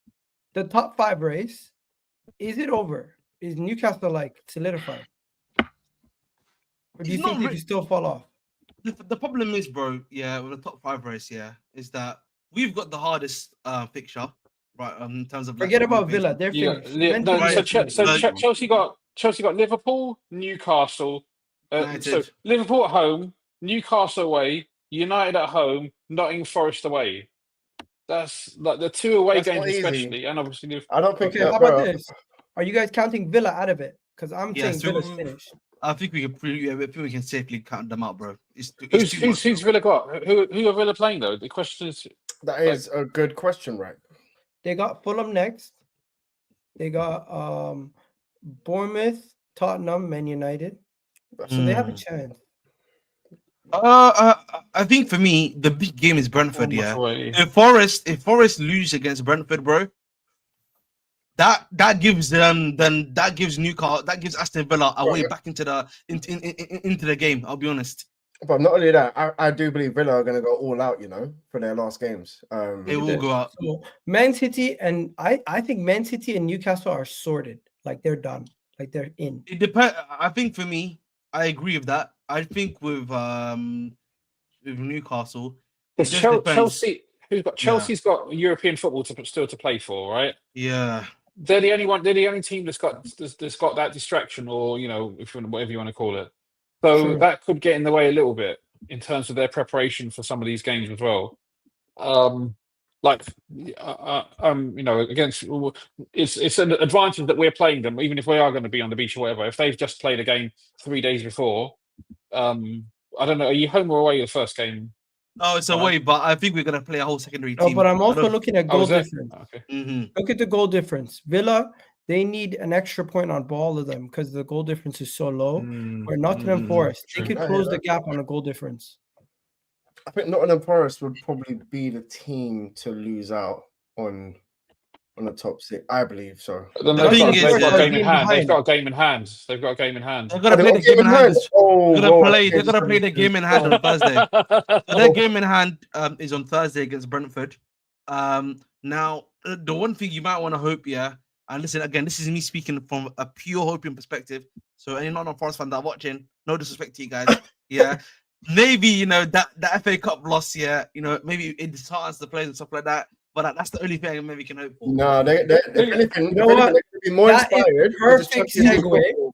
The top 5 race, is it over? Is Newcastle like solidified? Or do you think they can still fall off? The problem is, bro, yeah, with the top 5 race, yeah, is that we've got the hardest fixture, right? In terms of forget about Villa, they're finished. Chelsea got Liverpool, Newcastle. So Liverpool at home, Newcastle away, United at home, Nottingham Forest away. That's like the 2 away games, especially, and obviously. I don't think. Okay, how about this? Are you guys counting Villa out of it? Because I'm Yeah, saying so Villa's finished. I think we can safely count them out, bro. It's Who's too much. Villa got? Who are Villa playing though? The question is, That is a good question, right? They got Fulham next. They got Bournemouth, Tottenham, Man United. So they have a chance. I think for me, the big game is Brentford. Bournemouth Yeah, away. if Forest lose against Brentford, bro, that gives them that gives Aston Villa a way back into the game. I'll be honest. But not only that, I do believe Villa are going to go all out, for their last games. They will go out. So Man City and I think Man City and Newcastle are sorted. Like they're done. Like they're in. It depends. I think for me, I agree with that. I think with Newcastle, it just depends. Chelsea, Chelsea's got European football still to play for, right? Yeah. They're the only team that's got that distraction, or if whatever you want to call it. So that could get in the way a little bit in terms of their preparation for some of these games as well. Against it's an advantage that we're playing them, even if we are going to be on the beach or whatever. If they've just played a game 3 days before, I don't know. Are you home or away the first game? No, it's away, but I think we're gonna play a whole secondary team. No, but I'm also looking at goal difference. Okay. Look at the goal difference. Villa, they need an extra point on all of them because the goal difference is so low. Where Nottingham Forest, they could close the gap on a goal difference. I think Nottingham Forest would probably be the team to lose out on the top 6. I believe so. They've got a game in hand. They've got a game in hand. They've got a game in hand. They've got to play the game in hand. They're gonna play the game in hand on Thursday. Their game in hand is on Thursday against Brentford. Now the one thing you might want to hope, and listen again, this is me speaking from a pure hoping perspective. So any Nottingham Forest fan that are watching, no disrespect to you guys, maybe that FA Cup loss, maybe it disheartens the players and stuff like that. But that's the only thing I maybe can hope for. No, they could be more inspired. Perfect segue.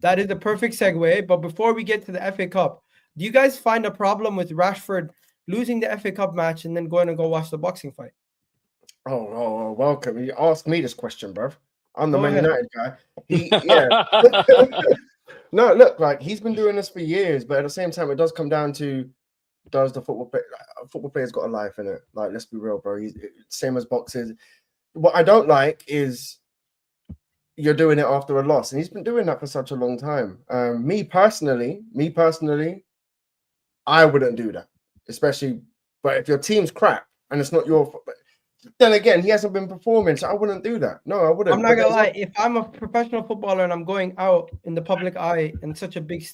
That is the perfect segue. But before we get to the FA Cup, do you guys find a problem with Rashford losing the FA Cup match and then going to go watch the boxing fight? Oh, welcome. You asked me this question, bruv. I'm the Go Man ahead. United guy. No, look, like he's been doing this for years, but at the same time, it does come down to does the football player's got a life in it? Like, let's be real, bro. He's same as boxers. What I don't like is you're doing it after a loss, and he's been doing that for such a long time. Me personally, I wouldn't do that, especially. But if your team's crap and it's not your fault, then again, he hasn't been performing, so I wouldn't do that. No, I wouldn't. I'm not gonna lie. If I'm a professional footballer and I'm going out in the public eye and such a big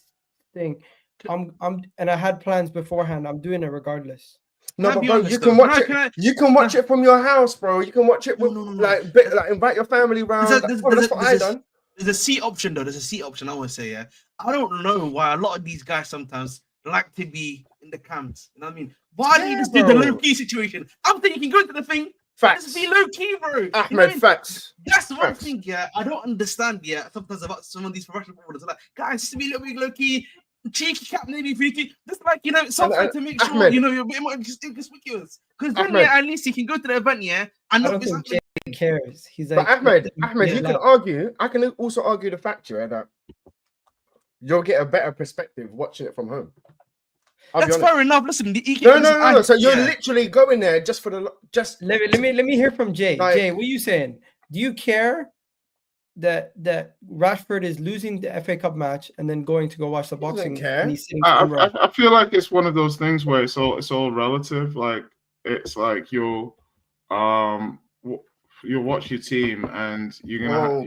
thing, and I had plans beforehand, I'm doing it regardless. No, but bro, you can watch it. You can watch it from your house, bro. You can watch it with like invite your family round. That's what I done. There's a seat option though. There's a seat option. I would say, I don't know why a lot of these guys sometimes like to be in the camps. You know what I mean? Why do you just do the low key situation? I'm thinking you can go to the thing. Facts. Just be low key, bro. Ahmed, facts. That's one thing. I don't understand. Sometimes about some of these professional footballers, like guys, just to be a little bit low key. Cheeky cap, maybe freaky. Just like something to make sure Ahmed, you're a bit more inconspicuous. Because then at least you can go to the event, and I don't think Jay cares. He's like, but Ahmed, you can argue. I can also argue the fact that you'll get a better perspective watching it from home. That's fair enough. Listen, no. So you're literally going there just for the Let me hear from Jay. Jay, what are you saying? Do you care that Rashford is losing the FA Cup match and then going to go watch the boxing? And he's sitting I feel like it's one of those things where it's all relative. Like it's like you'll watch your team and you're gonna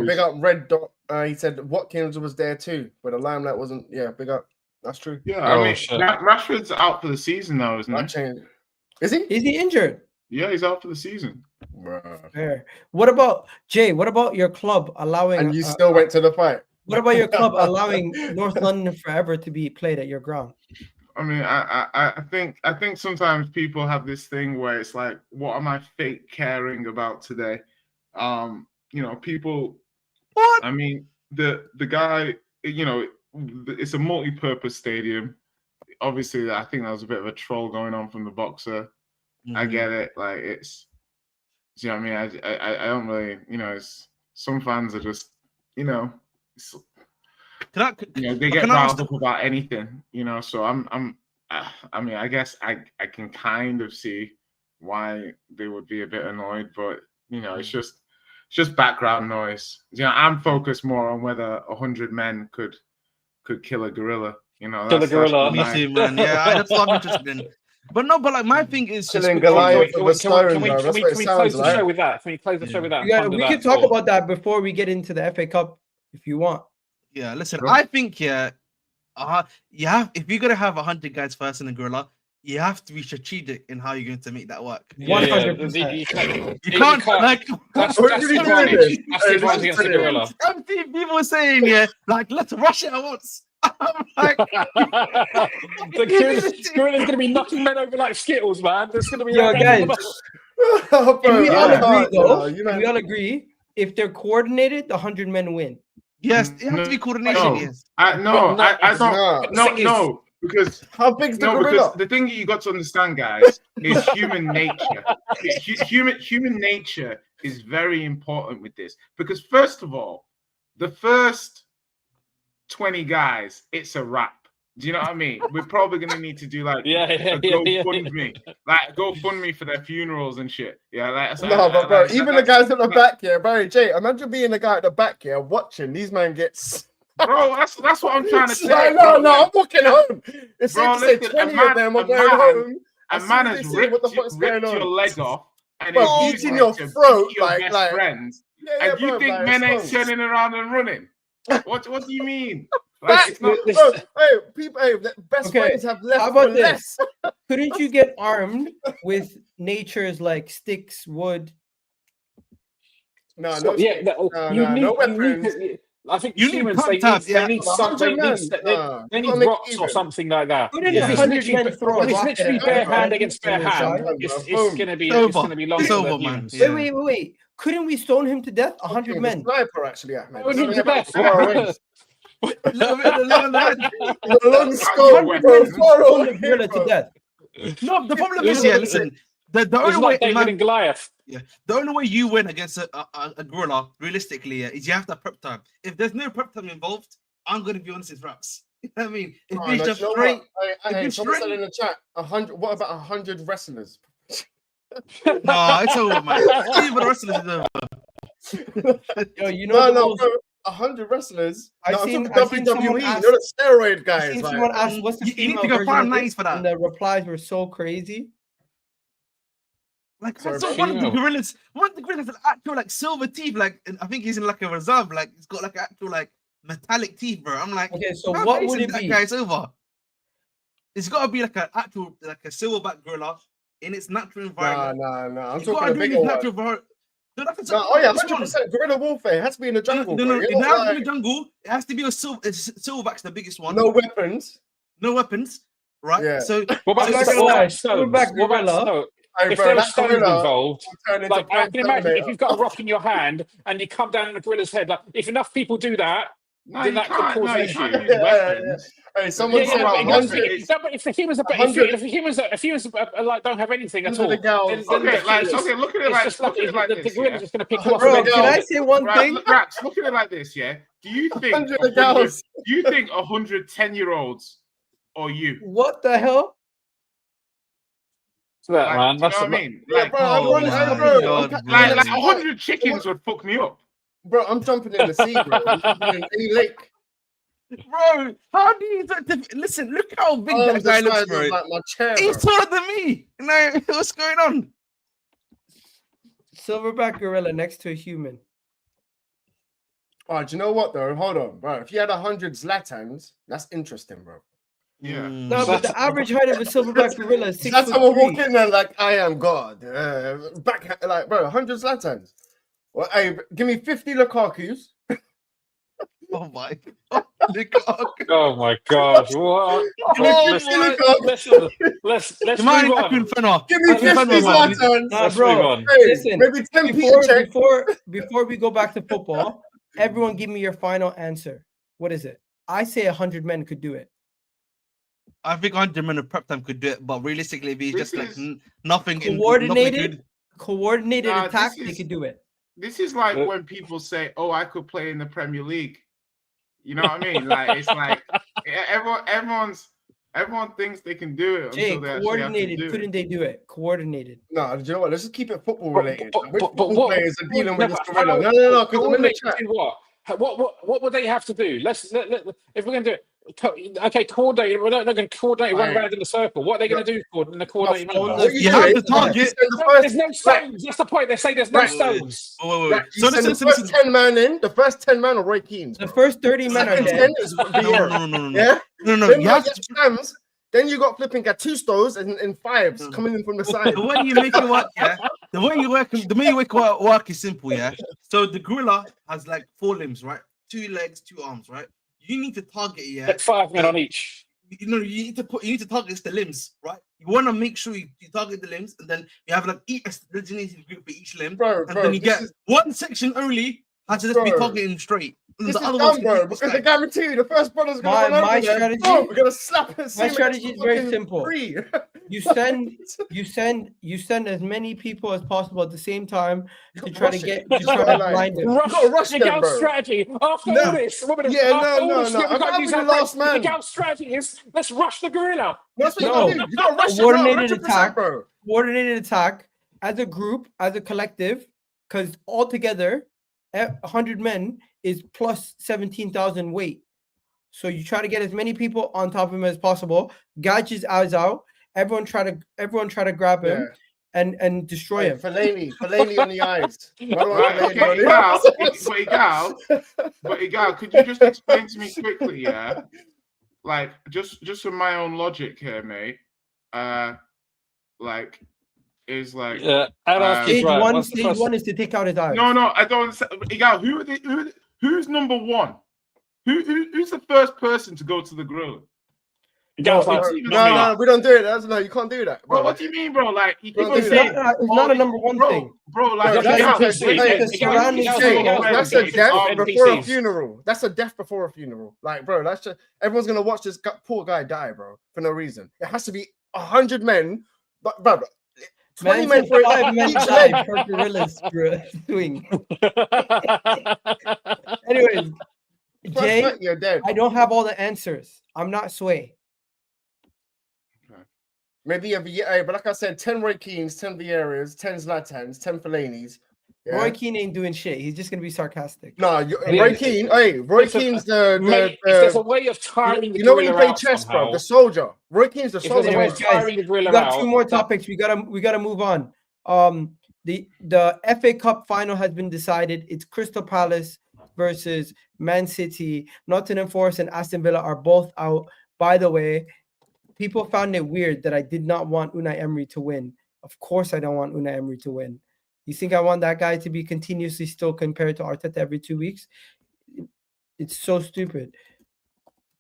big up Red Dot. He said Watkins was there too, but the limelight wasn't. Yeah, big up. That's true. Yeah, I mean Rashford's out for the season now, isn't he? Is he? Is he injured? Yeah, he's out for the season. Fair. What about Jay? What about your club allowing? And you still went to the fight. What about your club allowing North London Forever to be played at your ground? I mean, I think sometimes people have this thing where it's like, what am I fake caring about today? People. What? I mean, the guy. It's a multi-purpose stadium. Obviously, I think there was a bit of a troll going on from the boxer. Mm-hmm. I get it. Like it's. Do you know what I mean? I don't really. It's some fans are just. they get riled up about anything, So I mean, I guess I can kind of see why they would be a bit annoyed, but it's just background noise. I'm focused more on whether 100 men could kill a gorilla. Kill a gorilla. Me too, man. Yeah, that's what I'm interested in. But no, but like my thing is just Killing Goliath with a stone, can we close the show with that? Can we close the show with that? Yeah, we can talk about that before we get into the FA Cup if you want. Yeah, listen, I think you have, if you're gonna have 100 guys first in a gorilla, you have to be strategic in how you're going to make that work. 100%. You can't like. That's the advantage. That's the advantage against the gorilla. I'm seeing people saying, like, let's rush it at once. I'm like, the gorilla's gonna be knocking men over like Skittles, man. There's gonna be guys. We all agree if they're coordinated, the 100 men win. Yes, it has to be coordination. Yes. I don't. Because how big's the gorilla? Because the thing you got to understand, guys, is human nature. Human nature is very important with this. Because first of all, the first 20 guys, it's a wrap. Do you know what I mean? We're probably gonna need to do like GoFundMe, like GoFundMe for their funerals and shit. Yeah, bro, even the guys at the back here, bro. Jay, imagine being the guy at the back here watching these men get. Bro, that's what I'm trying to say. No, I'm walking home. It's safe to say 20 of them are going home. A man has ripped your leg off and he's eating your throat like friends. And you think men ain't turning around and running? What do you mean? Like, best friends have left. How about this? Couldn't you get armed with nature's like sticks, wood? No weapons. I think you humans need they need rocks or something like that. It's literally bare hand against bare hand. It's gonna be longer than humans. Wait. Couldn't we stone him to death? 100 men. Sniper, actually, Ahmed. Long scope, gorilla to death. No, the problem is, listen. The only way David and Goliath. Yeah, the only way you win against a gorilla, realistically, is you have to have prep time. If there's no prep time involved, I'm going to be honest, it's raps. You know what I mean? If it's just straight. Someone said in the chat, 100. What about 100 wrestlers? No, it's over, man. Even the wrestlers is over. Yo, 100 wrestlers. I've seen WWE. You're the steroid guys. I've seen someone ask, "What's the you need to go find nice for that?" And the replies were so crazy. Like, one of the gorillas has an actual like silver teeth. Like, I think he's in like a reserve. Like, he's got like actual like metallic teeth, bro. I'm like, okay, so what would it be? That guy's over. It's got to be like an actual like a silverback gorilla in its natural environment. No. I'm talking about a bigger one. 100% guerrilla warfare. It has to be in the jungle. No, it has to be in the jungle. It has to be a silverback's the biggest one. No weapons, right? Yeah. So what about snow? If there are stones involved, like I can imagine if you've got a rock in your hand and you come down on a gorilla's head, like if enough people do that, then that could cause an issue. Hey, someone said if the humans like don't have anything at all, then look at it like this. The gorilla's just going to pick you up. Can I say one thing? Raps, look at it like this, yeah. Do you think 100 10-year-olds or you? What the hell? That, man. That's what I mean. Like 100 chickens would fuck me up. Bro, I'm jumping in the sea, bro. I'm jumping in any lake. Bro, how do you listen? Look how big that guy looks, bro. Like my chair, he's taller than me. What's going on? Silverback gorilla next to a human. Oh, do you know what though? Hold on, bro. If you had 100 Zlatans, that's interesting, bro. Yeah. No, but the average height of a silverback gorilla is 6'3". That's how I walk in there like I am God. Back like, bro, 100 Zlatans. Well, hey, give me 50 Lukakus. Oh my God. Oh my God. What? Let's move on. Give me 50 Zlatans. Nah, bro. Hey, listen, maybe 10 before we go back to football, everyone give me your final answer. What is it? I say 100 men could do it. I think 100 men of prep time could do it, but realistically, if it's just like nothing coordinated attack, they could do it. This is like when people say, "Oh, I could play in the Premier League." You know what I mean? Like it's like everyone thinks they can do it Jay, until they actually have to coordinated. do Couldn't it. they do it? Coordinated. No, do you know what? Let's just keep it football related. Which But football what? players are dealing with this No, gorilla? how- No, because I'm in the coordinate chat. to what? What would they have to do? If we're going to do it, okay, coordinate. We're not going to coordinate run Alright. around in a circle. What are they going to do in the coordinated No, run? What You have do to is target. you send the No, first, there's no stones. That's the point. They say there's no Right. stones. Wait. you send the first 10 man in. The first 10 man are Roy Keane. The first 30 men are Second dead. 10 is Vieira. No. Yeah. No. Then You have to. Shams. Then you got flipping Gattustos and fives coming in from the side. The way you make it work, yeah. The way you make it work is simple, yeah. So the gorilla has like 4 limbs, right? 2 legs, 2 arms, right? You need to target, yeah. Like 5 men on each. You need to target the limbs, right? You want to make sure you target the limbs, and then you have like each designated group for each limb, Bro, and then you get one section only has to just be Bro. targeting straight. And This the is other dumb, ones bro, can because I guarantee you the first brother's gonna run My over there. strategy- Bro, we're gonna slap it. My strategy is very simple. Free. You send as many people as possible at the same time to try to Rush get it. to try to Like, blind them. Rush, gotta rush the them, Gal bro. strategy. After No. all this, Yeah, after all no. this, I'm we can't happy use the our last brains. The man. Gal strategy is let's rush the gorilla. That's what No. you gotta do. You gotta rush it, Coordinated 100%, attack. bro. Coordinated attack as a group, as a collective, because altogether, 100 men is plus 17,000 weight. So you try to get as many people on top of him as possible. Gouge his eyes out. Everyone try to grab him and destroy him. Fellaini on the eyes. Right, Fellaini on the eyes. but Igal, could you just explain to me quickly, yeah? Like just from my own logic here, mate. Stage Right. one, What's the stage first- one is to take out his eyes. No, I don't. Igal, who's number one? Who's the first person to go to the grill? Gal's No, like, it's even No, not. we don't do it. No, you can't do that, Bro, bro. what do you mean, bro? Like, Don't It's do that. not a number one thing. Bro, like, Bro, that's Igal, just- wait, that's Igal, surrounding Igal, thing. Igal, That's Igal, a death Igal, before a NPCs. funeral. That's a death before a funeral. Like, bro, that's just everyone's gonna watch this poor guy die, bro, for no reason. It has to be 100 men, but bro, 20 men for 5 men each die leg. per gorilla's swing. Anyways, First Jay, night, you're dead. I don't have all the answers. I'm not Sway. Maybe a Vieira, but like I said, 10 Roy Keanes, 10 Vieiras, 10 Zlatans, 10 Fellaini's. Yeah? Roy Keane ain't doing shit. He's just gonna be sarcastic. No, Yeah, Roy Keane. Hey, Roy it's a- Keane's Mate, if there's a way of tiring the you know when you gorilla play out chess, somehow, bro. The soldier. Roy Keane's the if there's a soldier. way Anyways, of guys, tiring the We gorilla got out, 2 more that- topics. We gotta move on. The FA Cup final has been decided. It's Crystal Palace versus Man City. Nottingham Forest and Aston Villa are both out. By the way, people found it weird that I did not want Unai Emery to win. Of course, I don't want Unai Emery to win. You think I want that guy to be continuously still compared to Arteta every 2 weeks? It's so stupid.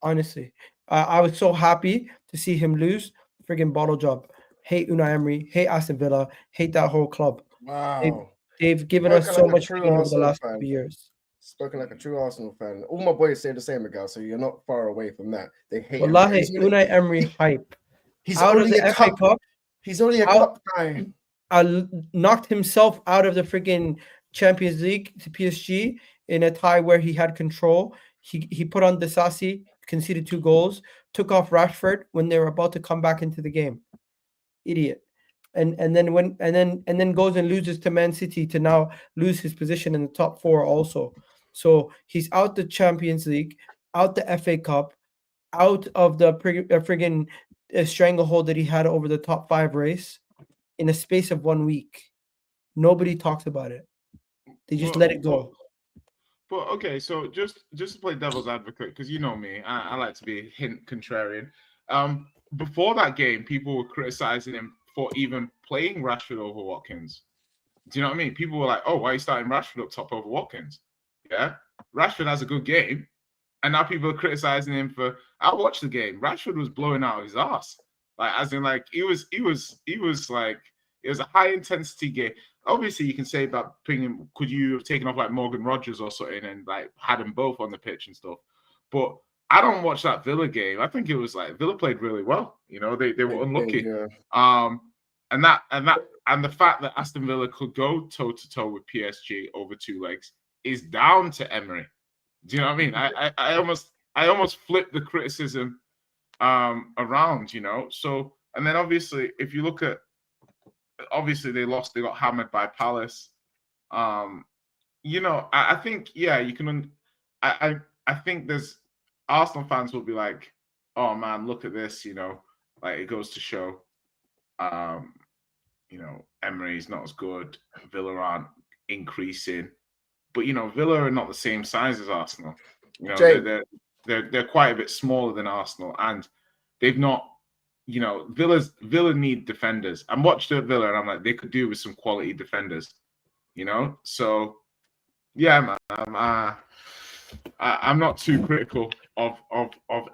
Honestly, I was so happy to see him lose. Friggin' bottle job. Hate Unai Emery. Hate Aston Villa. Hate that whole club. Wow. They've given Spoken us so like a much true pain over the Arsenal last fan. couple of years. Spoken like a true Arsenal fan. All my boys say the same, Miguel, so you're not far away from that. They hate him. Wallahi, Unai Emery hype. He's Out of only the a FA cup. Cup, He's only a Out- cup guy. knocked himself out of the freaking Champions League to PSG in a tie where he had control. He put on Disasi, conceded 2 goals, took off Rashford when they were about to come back into the game. Idiot. And then goes and loses to Man City to now lose his position in the top 4 also. So he's out the Champions League, out the FA Cup, out of the friggin' stranglehold that he had over the top 5 race in a space of 1 week. Nobody talks about it. They just let it go. But okay, so just to play devil's advocate, because you know me, I like to be a hint contrarian. Before that game, people were criticizing him for even playing Rashford over Watkins. Do you know what I mean? People were like, "Oh, why are you starting Rashford up top over Watkins?" Yeah, Rashford has a good game, and now people are criticizing him for. I watched the game. Rashford was blowing out his ass, like as in like he was like it was a high intensity game. Obviously, you can say about picking. Could you have taken off like Morgan Rogers or something and like had them both on the pitch and stuff? But I don't watch that Villa game. I think it was like Villa played really well. You know, they were unlucky. Yeah. And the fact that Aston Villa could go toe to toe with PSG over 2 legs is down to Emery. Do you know what I mean? I almost flipped the criticism around, you know. So, and then obviously, if you look at, obviously they lost, they got hammered by Palace. You know, I think, yeah, you can. I think there's Arsenal fans will be like, oh man, look at this, you know, like it goes to show, you know, Emery's not as good, Villa aren't increasing, but you know, Villa are not the same size as Arsenal. You know, Jay. they're quite a bit smaller than Arsenal, and they've not, you know, Villa need defenders. I'm watching at Villa, and I'm like, they could do with some quality defenders, you know. So, yeah, man, I'm not too critical of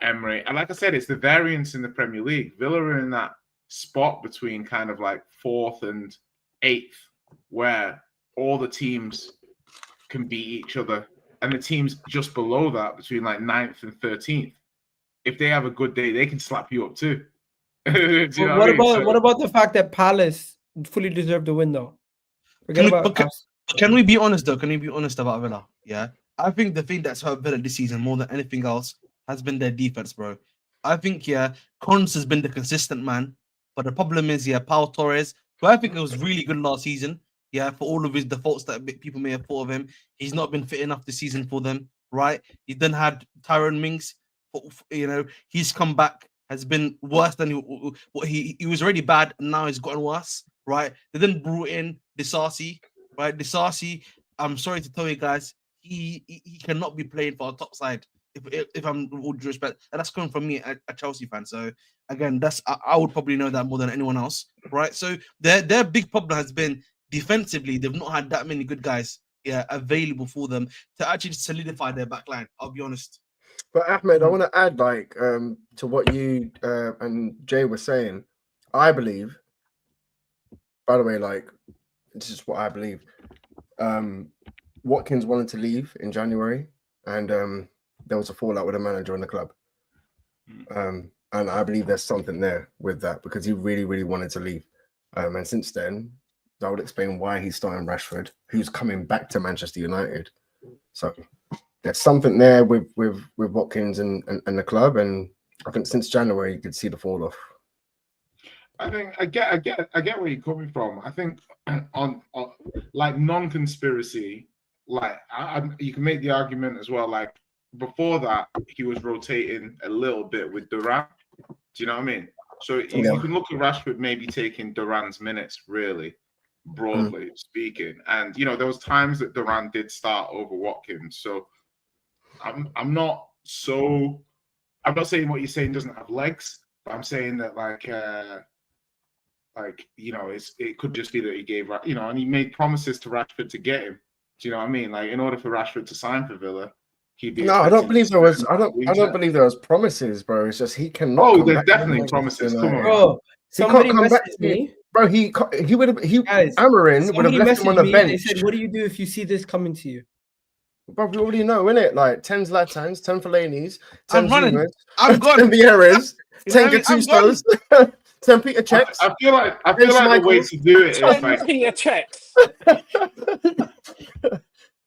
Emery, and like I said, it's the variance in the Premier League. Villa are in that spot between kind of like 4th and 8th, where all the teams can beat each other, and the teams just below that between like 9th and 13th, if they have a good day, they can slap you up too. Do you know what about the fact that Palace fully deserved the win though? Can we be honest though? Can we be honest about Villa? Yeah, I think the thing that's hurt Villa this season more than anything else has been their defense, bro. I think, yeah, Cons has been the consistent man, but the problem is, yeah, Pau Torres, who I think it was really good last season, yeah, for all of his defaults that people may have thought of him, he's not been fit enough this season for them, right? He then had Tyrone Mings, you know, his comeback has been worse than he was already bad, and now he's gotten worse, right? They then brought in Disasi, right? Disasi, I'm sorry to tell you guys, he cannot be playing for our top side. If I'm with all due respect, and that's coming from me, a Chelsea fan. So again, that's I would probably know that more than anyone else, right? So their big problem has been defensively. They've not had that many good guys, yeah, available for them to actually solidify their back line. I'll be honest. But Ahmed, I want to add like to what you and Jay were saying. I believe, by the way, like this is what I believe. Watkins wanted to leave in January, and there was a fallout with the manager and the club. And I believe there's something there with that because he really, really wanted to leave. And since then, that would explain why he's starting Rashford, who's coming back to Manchester United. So there's something there with Watkins and the club. And I think since January, you could see the fall off. I think I get where you're coming from. I think on like non-conspiracy, like you can make the argument as well, like before that, he was rotating a little bit with Durant. Do you know what I mean? So you can look at Rashford maybe taking Durant's minutes, really, broadly speaking. And you know, there was times that Durant did start over Watkins. So I'm not saying what you're saying doesn't have legs, but I'm saying that like you know, it could just be that he gave, you know, and he made promises to Rashford to get him. Do you know what I mean? Like in order for Rashford to sign for Villa. No, I don't believe there was. I don't believe there was promises, bro. It's just he cannot. Oh, there's definitely promises. Come on, bro. Somebody messaged me, bro. He would have. Amarin would have left him on the bench. They said, "What do you do if you see this coming to you?" Bro, we already know, innit? Like 10 Zlatans, 10 Fellaini's, 10 Zumas, I'm gone. 10 Vieiras, 10 Gattusos, 10 Peter Checks. I feel like the way to do it is like Peter checks.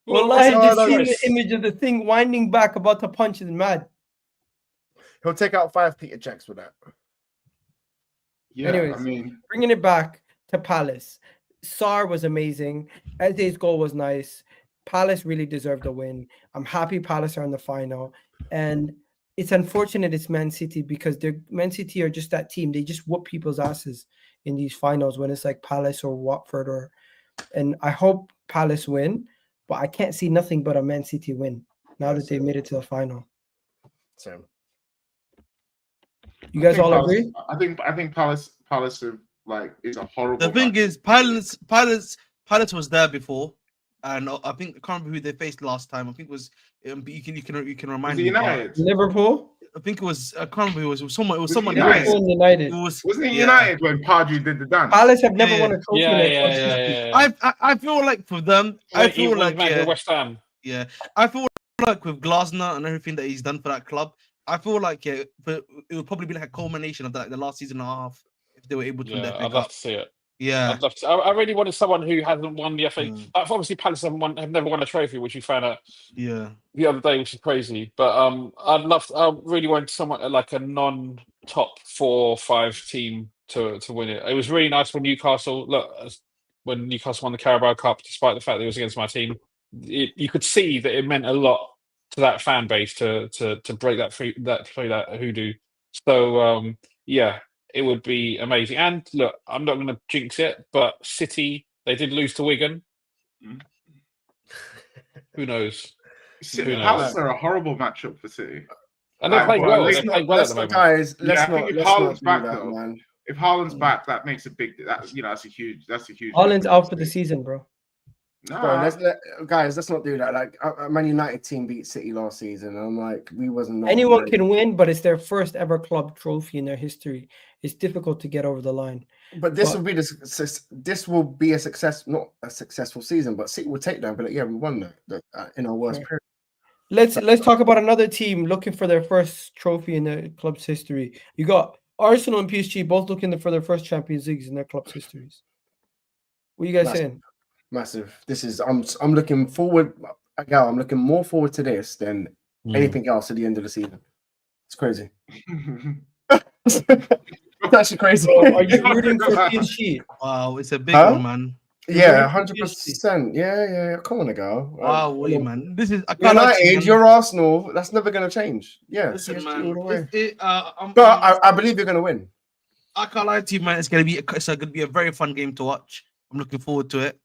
Well, I just seen the image of the thing winding back about to punch is mad. He'll take out 5 Peter Checks with that. Yeah, anyways, I mean, bringing it back to Palace. Sarr was amazing. Eze's goal was nice. Palace really deserved a win. I'm happy Palace are in the final. And it's unfortunate it's Man City because Man City are just that team. They just whoop people's asses in these finals when it's like Palace or Watford and I hope Palace win. But I can't see nothing but a Man City win now that they made it to the final. Same. You guys all agree? I think Palace are, like, is a horrible. The thing is, Palace was there before, and I think I can't remember who they faced last time. I think it was you can remind me. United. Liverpool. I think it was I can't remember. It was someone. It was someone. United. Wasn't it United when Pardew did the dance? Palace have never won a trophy. I feel like for them, I feel like West Ham. Yeah, I feel like with Glasner and everything that he's done for that club, I feel like but it would probably be like a culmination of the last season and a half if they were able to win that. I'd love to see it. Yeah. I'd love to. I really wanted someone who hasn't won the FA. Mm. Obviously, Palace have never won a trophy, which we found out Yeah. the other day, which is crazy. But I really wanted someone like a non-top 4 or 5 team to win it. It was really nice when Newcastle when Newcastle won the Carabao Cup, despite the fact that it was against my team. You could see that it meant a lot to that fan base to break that hoodoo. So yeah. It would be amazing. And look, I'm not going to jinx it, but City, they did lose to Wigan. Who knows? Who knows? Palace are a horrible matchup for City. And they played well. They played well at the moment. Guys, I think if Haaland's back, though, man. if Haaland's back, that makes a big. That's a huge. Haaland's out for the season, bro. Bro, guys, let's not do that. Like, a Man United team beat City last season, and I'm like, we wasn't. Anyone can win, but it's their first ever club trophy in their history. It's difficult to get over the line. But this will be a success, not a successful season, but City will take that. But like, yeah, we won that in our worst period. Let's talk about another team looking for their first trophy in their club's history. You got Arsenal and PSG both looking for their first Champions Leagues in their club's histories. What are you guys saying? Massive. This is I'm looking forward. I'm looking more forward to this than anything else at the end of the season. It's crazy. It's actually crazy. Are you rooting for PSG? Wow, it's a big one, man. Yeah, 100%. Yeah. Come on, go. Wow, man. This is United. You're Arsenal. That's never going to change. Yeah, listen, man. I believe you're going to win. I can't lie to you, man. It's going to be a very fun game to watch. I'm looking forward to it.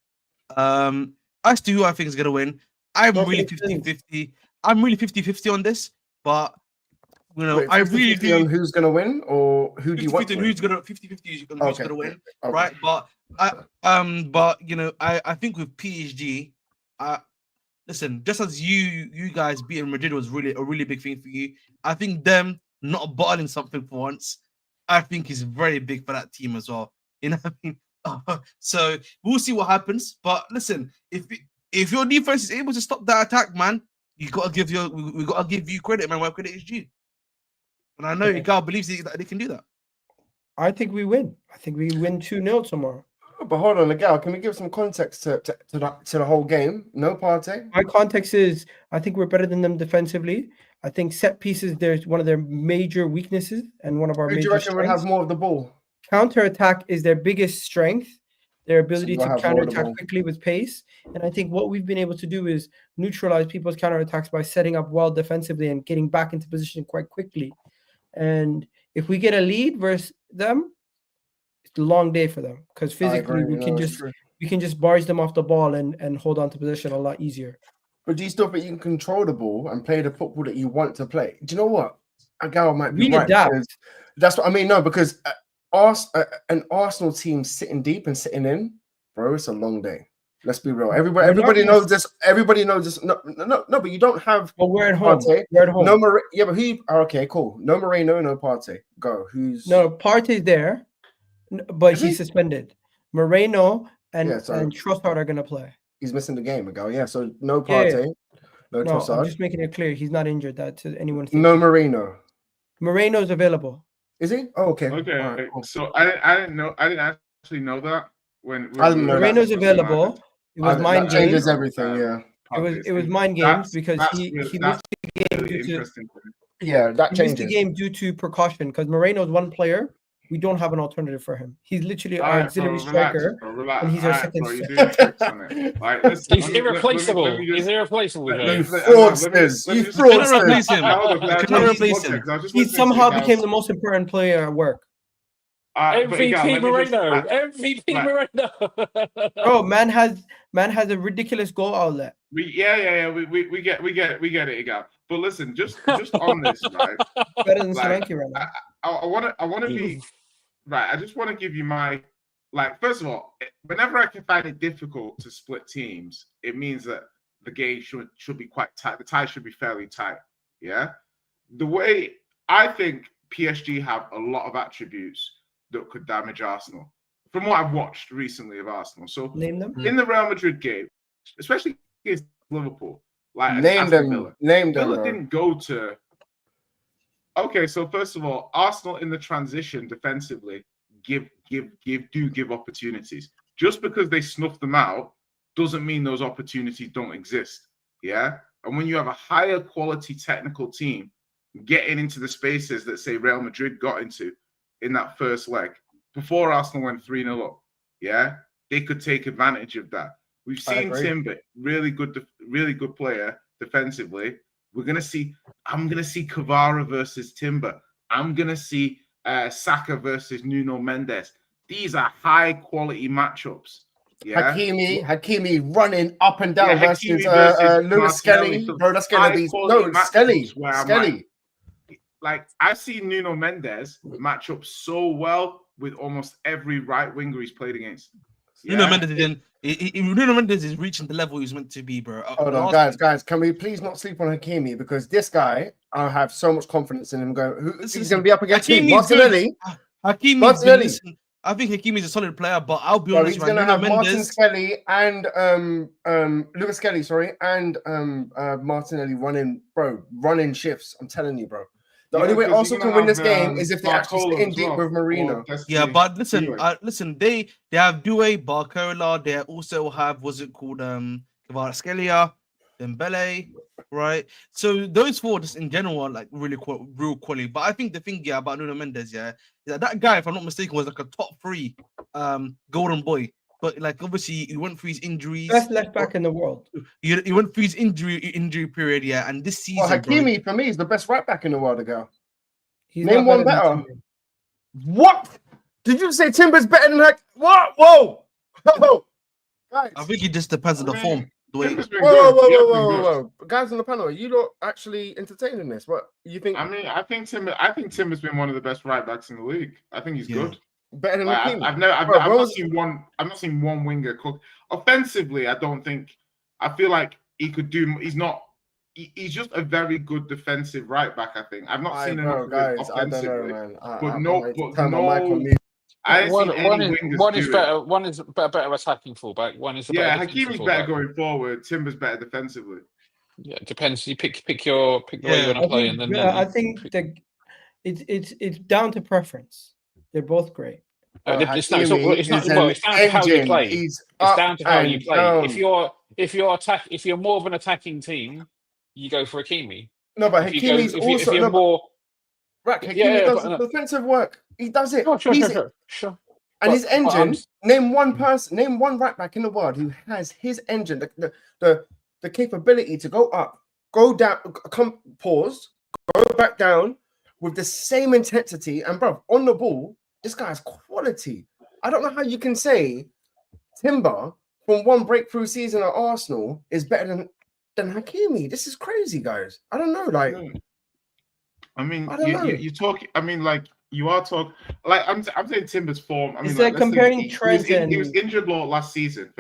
As to who I think is going to win, I'm really 50-50. I'm really 50-50 on this, but you know, I really do. On who's going to win, or who do you want? Who's going to 50-50 who's going to win, right? But you know, I think with PSG, listen, just as you guys beating Madrid was really a really big thing for you. I think them not bottling something for once, I think is very big for that team as well. You know what I mean? So we'll see what happens. But listen, if your defense is able to stop that attack, man, we gotta give you credit, man. Where credit is due. And I know Gal believes that they can do that. I think we win. I think we win 2-0 tomorrow. But hold on, Gal, can we give some context to the whole game? No Partey. My context is I think we're better than them defensively. I think set pieces, there's one of their major weaknesses and one of our major strengths. Do you reckon we'll have more of the ball? Counter-attack is their biggest strength, their ability to counter-attack quickly with pace. And I think what we've been able to do is neutralize people's counter-attacks by setting up well defensively and getting back into position quite quickly. And if we get a lead versus them, it's a long day for them because physically we can just barge them off the ball and hold on to position a lot easier. But do you still think you can control the ball and play the football that you want to play? Do you know what? Agal might be right. Adapt. That's what I mean. No, because an Arsenal team sitting deep and sitting in, bro, it's a long day. Let's be real. Everybody knows this. Everybody knows this. No, but you don't have. Well, we're at home. Partey. We're at home. No, yeah, but who? Okay, cool. No Moreno, no Partey. Go. Who's? No, Partey's there, but he's suspended. Moreno and Trossard are gonna play. He's missing the game, Ago. Yeah, so no Partey, no Trossard. I'm just making it clear he's not injured. That to anyone. No Moreno. Moreno's available. Is he? Oh, okay. Okay. Right, cool. So I didn't know. I didn't actually know that when Moreno's available. It was mind games. Changes everything. Yeah. It was mind games because he missed the game due to. Yeah, that changes. He missed the game due to precaution because Moreno's one player. We don't have an alternative for him. He's literally our auxiliary striker, and he's our second. He's irreplaceable. He's irreplaceable. You fraudsters! You fraudsters! You cannot replace him. He somehow became the most important player at work. MVP Moreno. MVP Moreno. Bro, man has a ridiculous goal outlet. We get it, Igal. But listen, just on this, right? Better than Solanke right now. I want to be right. I just want to give you my First of all, whenever I can find it difficult to split teams, it means that the game should be quite tight. The tie should be fairly tight. Yeah. The way I think PSG have a lot of attributes that could damage Arsenal, from what I've watched recently of Arsenal. So name them in the Real Madrid game, especially against Liverpool. Name them. Villa didn't go to. Okay, so first of all, Arsenal in the transition defensively give opportunities. Just because they snuff them out doesn't mean those opportunities don't exist. Yeah. And when you have a higher quality technical team getting into the spaces that, say, Real Madrid got into in that first leg before Arsenal went 3-0 up, yeah, they could take advantage of that. We've seen Timber, really good player defensively. I'm gonna see Kvara versus Timber. I'm gonna see Saka versus Nuno Mendes. These are high quality matchups. Yeah, Hakimi running up and down versus Lewis Martinelli. Skelly. Bro, that's gonna be Skelly. Like, I've seen Nuno Mendes match up so well with almost every right winger he's played against. Nuno Mendes is reaching the level he's meant to be, bro. Hold on, guys. Can we please not sleep on Hakimi? Because this guy, I have so much confidence in him. He's going to be up against Martinelli. Martinelli. I think Hakimi's a solid player, but I'll be honest. He's going to have Martin Skelly and Lewis Skelly, and Martinelli running shifts. I'm telling you, bro. The only way Arsenal can win this game is if they actually sit in deep with Marino. Yeah, but listen, they have Doué, Barcola. They also have Kvaratskhelia, Dembele, right? So those four, just in general, are like really real quality. But I think the thing about Nuno Mendes, is that guy, if I'm not mistaken, was like a top 3 golden boy. But like obviously he went through his injuries. Best left back in the world. He went through his injury period, and this season, Hakimi for me is the best right back in the world. Name one better. What? Did you say Timber's better than what? Whoa! Guys, I think it just depends on the form. Whoa! Guys on the panel, are you not actually entertaining this? What you think? I think Timber's been one of the best right backs in the league. I think he's good. Better than Hakimi. I've not seen one winger cook offensively. I don't think. I feel like he could do. He's just a very good defensive right back. I think I've not seen enough guys. offensively. I don't know, man. One is better. One is better attacking fullback. One is Hakimi's better going forward. Timber's better defensively. Yeah, it depends. You pick the way you want to play, and then I think it's down to preference. They're both great. It's down to how you play. It's down to how you play. If you're more of an attacking team, you go for Hakimi. No, but Hakimi's also Hakimi does the defensive work. He does it. Sure. And his engine. Name one right back in the world who has his engine, the capability to go up, go down, pause, go back down with the same intensity. And bro, on the ball, this guy's quality. I don't know how you can say Timber from one breakthrough season at Arsenal is better than Hakimi. This is crazy, guys. I don't know. Like, you talk. You are talking. Like, I'm saying Timber's form. It's like comparing Trent and he was injured last season.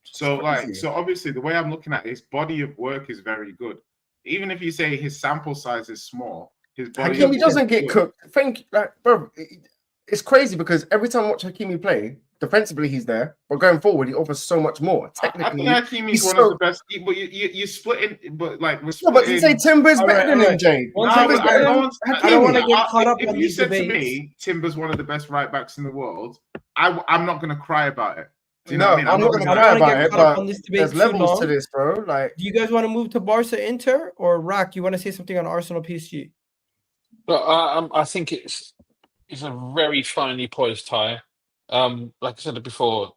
So obviously the way I'm looking at it, his body of work is very good. Even if you say his sample size is small, his body. Hakimi doesn't get cooked. Bro. It's crazy because every time I watch Hakimi play, defensively he's there, but going forward he offers so much more. Technically, I think Hakimi's one of the best. But you split in, but like we're splitting. But you say Timber's better than him, Jay. I don't want to get caught up on these debates. If you said to me Timber's one of the best right backs in the world, I'm not going to cry about it. Do you know what I mean? I'm not going to cry about it, but there's levels to this, bro. Like, do you guys want to move to Barca Inter or Rack? You want to say something on Arsenal PSG? But I think it's a very finely poised tie. Like I said before,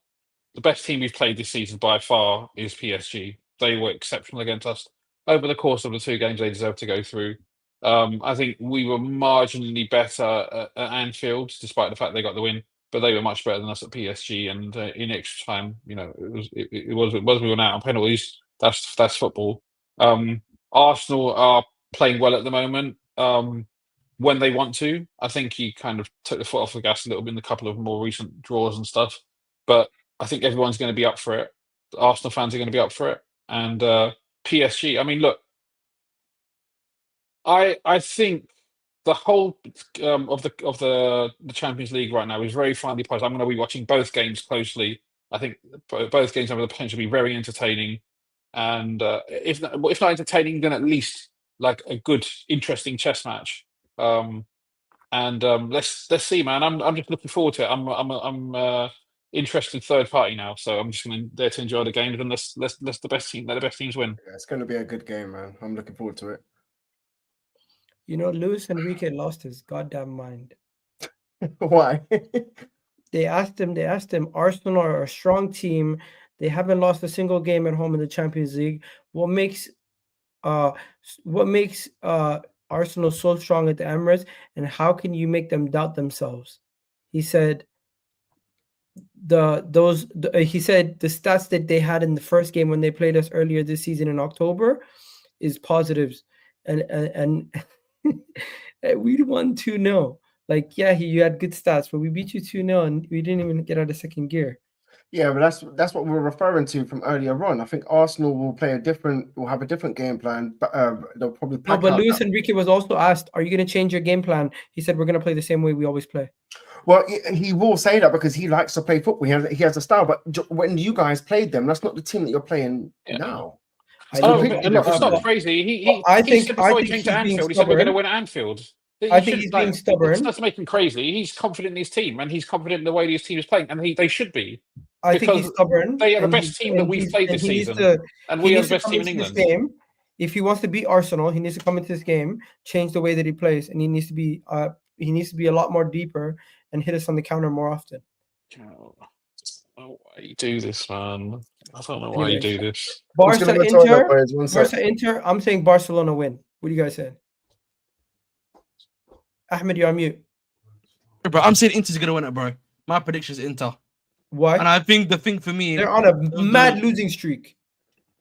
the best team we've played this season by far is PSG. They were exceptional against us over the course of the 2 games they deserved to go through. I think we were marginally better at Anfield, despite the fact they got the win, but they were much better than us at PSG. And in extra time, it was we went out on penalties. That's football. Arsenal are playing well at the moment. When they want to. I think he kind of took the foot off the gas a little bit in a couple of more recent draws and stuff. But I think everyone's going to be up for it. The Arsenal fans are going to be up for it. And PSG, I mean, look, I think the whole of the Champions League right now is very finely poised. I'm going to be watching both games closely. I think both games have the potential to be very entertaining. And if not entertaining, then at least like a good, interesting chess match. And let's see, man. I'm just looking forward to it. I'm interested third party now, so I'm just going there to enjoy the games and let's the best team let the best teams win. Yeah, it's going to be a good game, man. I'm looking forward to it. You know, Luis Enrique lost his goddamn mind. Why? They asked him, Arsenal are a strong team. They haven't lost a single game at home in the Champions League. What makes Arsenal so strong at the Emirates, and how can you make them doubt themselves? He said the stats that they had in the first game when they played us earlier this season in October is positives, and we won 2-0. Like, yeah, you had good stats, but we beat you 2-0 and we didn't even get out of second gear. Yeah, but that's what we were referring to from earlier on. I think Arsenal will have a different game plan, but they'll probably No, but Luis Enrique was also asked, "Are you going to change your game plan?" He said, "We're going to play the same way we always play." Well, he will say that because he likes to play football. He has a style, but when you guys played them, that's not the team that you're playing now. It's not crazy. I he think said before he he's came to being Anfield, he said we're going to stubborn. win at Anfield. I think he's being stubborn. That's making crazy. He's confident in his team, and he's confident in the way his team is playing, and they should be. I think he's stubborn. They are the best team that we've played this season, and we are the best team in England. If he wants to beat Arsenal, he needs to come into this game, change the way that he plays, and he needs to be a lot more deeper and hit us on the counter more often. I don't know why you do this, man. I don't know why you do this. Barca Inter. I'm saying Barcelona win. What do you guys say? Ahmed, you're on mute. Bro, I'm saying Inter's gonna win it, bro. My prediction is Inter. Why? And I think the thing for me, they're on a mad losing streak.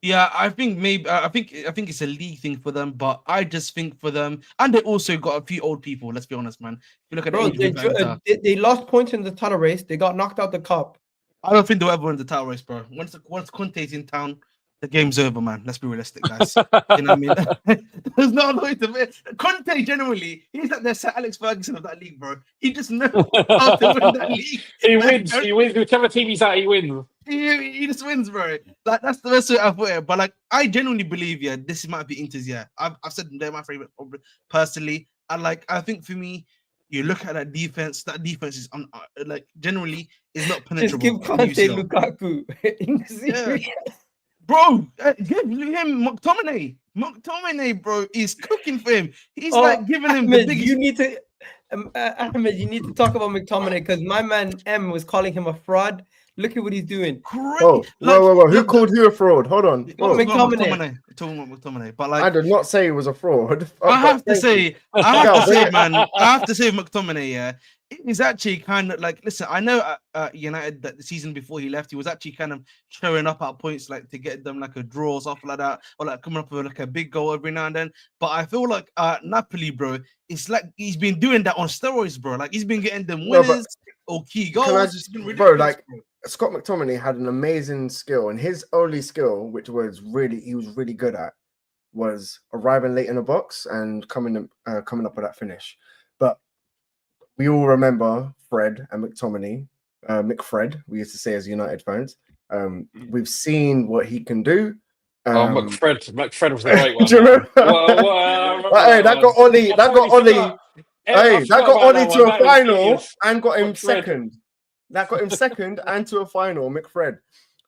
Yeah, I think maybe I think it's a league thing for them, but I just think for them, and they also got a few old people. Let's be honest, man. If you look at they lost points in the title race. They got knocked out the cup. I don't think they'll ever win the title race, bro. Once Conte's in town, the game's over, man. Let's be realistic, guys. You know what I mean? There's no way to win. Conte, generally, he's like the Sir Alex Ferguson of that league, bro. He just knows how to win that league. He wins. He wins. Whichever team he's at, he wins. He just wins, bro. Like, that's the best way I put it. But like, I genuinely believe, yeah, this might be Inter's. Yeah, I've said they're my favorite personally. And like, I think for me, you look at that defense. That defense is like generally is not penetrable. Just give Conte Lukaku. Yeah. Bro, give him McTominay. McTominay, bro, is cooking for him. He's like giving him the biggest. You need to, Ahmed, you need to talk about McTominay because my man M was calling him a fraud. Look at what he's doing. Whoa. Who called you a fraud? Hold on. McTominay. Talking about McTominay, but like I did not say he was a fraud. I have to say, man, I have to say, McTominay, yeah, it is actually kind of like, listen, I know United that the season before he left, he was actually kind of showing up at points like to get them like a draw or something like that, or like coming up with like a big goal every now and then. But I feel like Napoli, bro, it's like he's been doing that on steroids, bro. Like he's been getting them winners or key goals. Bro, like Scott McTominay had an amazing skill, and his only skill, which was he was really good at, was arriving late in the box and coming up with that finish. But we all remember Fred and McTominay, McFred, we used to say as United fans. We've seen what he can do. McFred was the right one. Do you remember? Hey, that got Ollie. Hey, that got Ollie to a final and got him second. That got him second and to a final, McFred.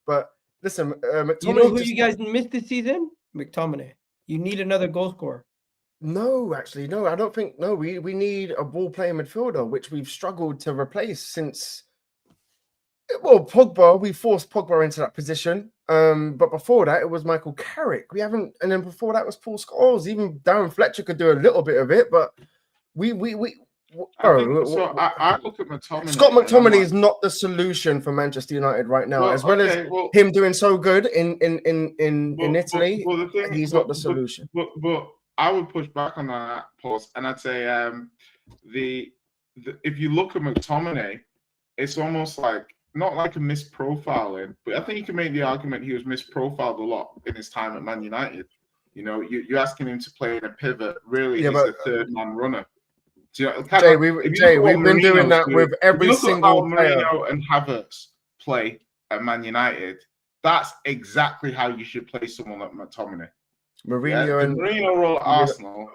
But listen, McTominay. You know who you guys missed this season? McTominay. You need another goal scorer. No, actually, no. I don't think. No, we need a ball-playing midfielder, which we've struggled to replace since. Well, Pogba. We forced Pogba into that position. But before that, it was Michael Carrick. We haven't, and then before that was Paul Scholes. Even Darren Fletcher could do a little bit of it, but I look at McTominay. Scott McTominay is not the solution for Manchester United right now. As him doing so good in Italy, he's not the solution. But I would push back on that, Paul, and I'd say if you look at McTominay, it's almost like not like a misprofiling, but I think you can make the argument he was misprofiled a lot in his time at Man United. You know, you're asking him to play in a pivot. Really, he's a third man runner. Jay, we've been doing that with every single player. Mourinho and Havertz play at Man United. That's exactly how you should play someone like McTominay. Mourinho role at Arsenal.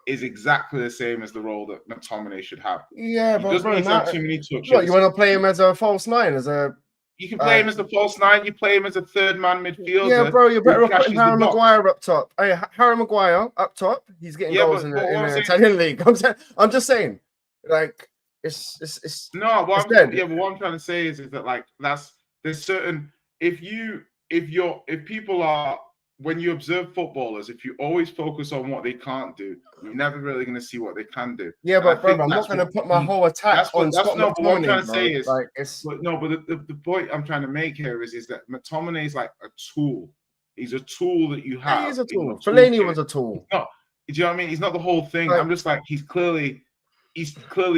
is exactly the same as the role that McTominay should have. Yeah, He but doesn't bro, need to have now, too many touches. what, you want to play him as a false nine, as a You can play him as the false nine. You play him as a third man midfielder. yeah, bro. You're better who off putting crashes the Harry box. Maguire up top. Hey, Harry Maguire up top. He's getting Yeah, goals but in what I'm the saying- Italian league. I'm just saying, like it's No, it's dead. but what I'm trying to say is that like there's certain if people are when you observe footballers, if you always focus on what they can't do, you're never really going to see what they can do. Yeah, And I but bro, think I'm not that's going to what- put my whole attack on Scott no, but what I'm McTominay, trying to bro. say is Like it's but the point I'm trying to make here is that McTominay is like a tool. He's a tool that you have. he is a in your tool. Fellaini toolkit. was a tool. No, do you know what I mean? He's not the whole thing. Right. I'm just like he's clearly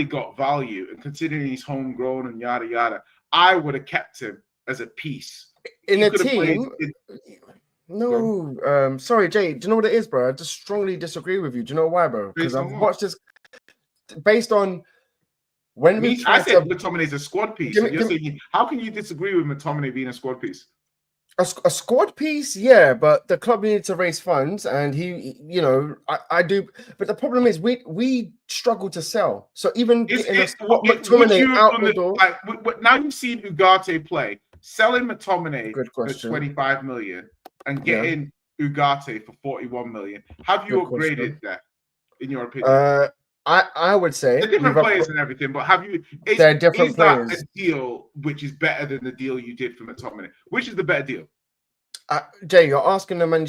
got value, and considering he's homegrown and yada yada, I would have kept him as a piece In He a could have played team. in- No, sorry, Jay. Do you know what it is, bro? I just strongly disagree with you. Do you know why, bro? Because Based on I've what? watched this based on when we I tried said to McTominay's a squad piece. Give me- and you're saying, how can you disagree with McTominay being a squad piece? a squad piece, yeah, but the club needed to raise funds, and you know, I do. But the problem is, we struggle to sell. So even getting a Scott McTominay out the door. Now you've seen Ugarte play, selling McTominay Good for question. 25 million and Yeah. getting Ugarte for 41 million. Have you Good question. upgraded there, in your opinion? I would say They're different we've players and everything, but have you? They're different is that players. a deal which is better than the deal you did for McTominay? Which is the better deal? Jay, you're asking a Man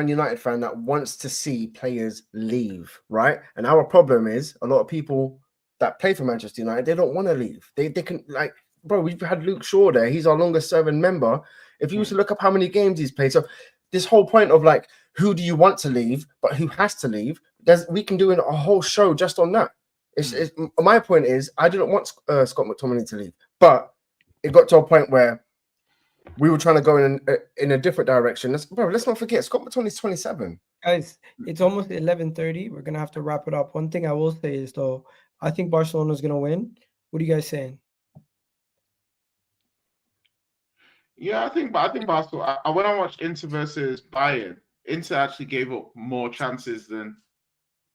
United fan that wants to see players leave, right? And our problem is a lot of people that play for Manchester United, they don't want to leave. They can, like, bro, we've had Luke Shaw there. He's our longest serving member. If you was to look up how many games he's played, so this whole point of like, who do you want to leave, but who has to leave? We can do a whole show just on that. My point is, I didn't want Scott McTominay to leave, but it got to a point where we were trying to go in a different direction. Let's not forget, Scott McTominay's 27. Guys, it's almost 11:30. We're gonna have to wrap it up. One thing I will say is though, I think Barcelona's gonna win. What are you guys saying? Yeah, I think Barcelona. When I watched Inter versus Bayern, Inter actually gave up more chances than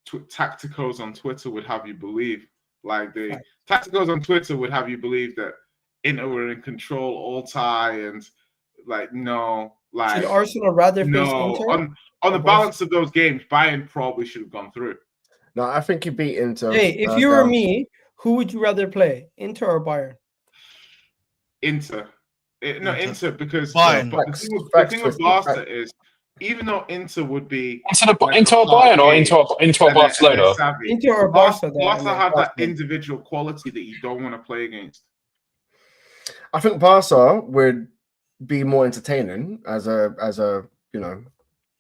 tacticos on Twitter would have you believe. Like the tacticos on Twitter would have you believe that Inter were in control all time, and like no, like Should Arsenal rather face no. Inter? On the balance of those games, Bayern probably should have gone through. No, I think he beat Inter. Hey, if you were me, who would you rather play, Inter or Bayern? Inter. Inter because Bayern. the thing with Barca is even though Inter would be Into like or a Bayern or game into and Barcelona? they're savvy, Inter or Barca? Barca have that individual quality that you don't want to play against. I think Barca would be more entertaining as a you know,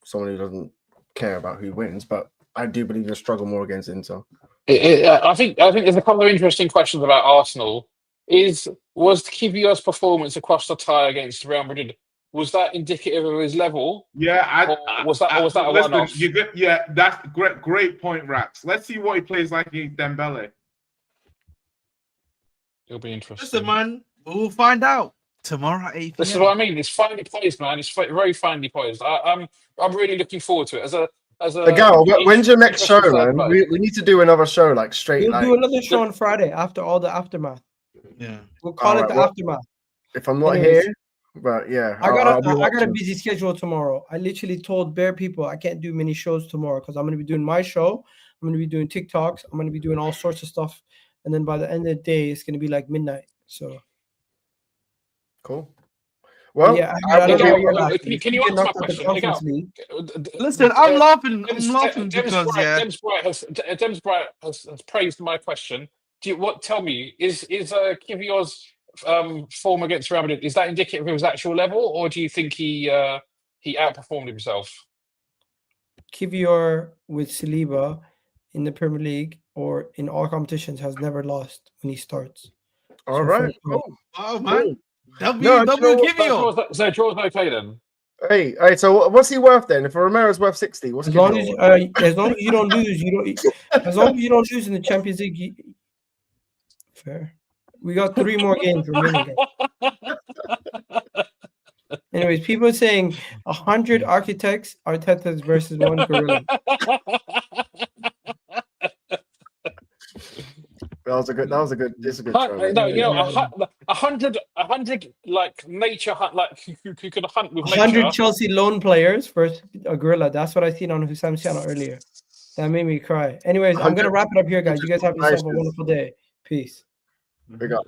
someone who doesn't care about who wins, but I do believe they struggle more against Inter. I think there's a couple of interesting questions about Arsenal. Was Kivior's performance across the tie against Real Madrid, was that indicative of his level? Yeah, was that a one-off? Yeah, that's great point, Rax. Let's see what he plays like against Dembele. It'll be interesting. Listen, man, we'll find out tomorrow at 8 p.m. This is what I mean. It's finely poised, man. It's very finely poised. I'm really looking forward to it. As a Gal, when's your next show, interesting man? side We need to do another show, like straight. We'll like, do another show on Friday after all the aftermath. Yeah. We'll call it Alright, the well, aftermath. if I'm not Anyways, here, but yeah, I got I'll be a watching. busy schedule tomorrow. I literally told bare people I can't do many shows tomorrow because I'm going to be doing my show. I'm going to be doing TikToks. I'm going to be doing all sorts of stuff. And then by the end of the day, it's going to be like midnight. So Cool. Well, yeah, I don't know why you're laughing. Can you answer my question? Listen, I'm laughing. Dems Bright has praised my question. Tell me, is Kivior's form against Real Madrid, is that indicative of his actual level, or do you think he outperformed himself? Kivior with Saliba in the Premier League or in all competitions has never lost when he starts. all right. Cool. Oh man, double So draw's okay then. Hey, so what's he worth then? If Romero's worth 60, what's As Kivior long as you don't lose, as long as you don't lose in the Champions League. Fair. We got 3 more games remaining. Anyways, people are saying 100 architects, Artetas versus 1 gorilla. That was a good. This is a good Hunt, try. no, mate. you know, Yeah. 100 like nature hunt, like who can hunt with 100 nature. Chelsea loan players versus a gorilla. That's what I seen on Husam's channel earlier. That made me cry. Anyways, I'm gonna 100 wrap it up here, guys. You guys have yourself a nice. wonderful day. Peace. Big up.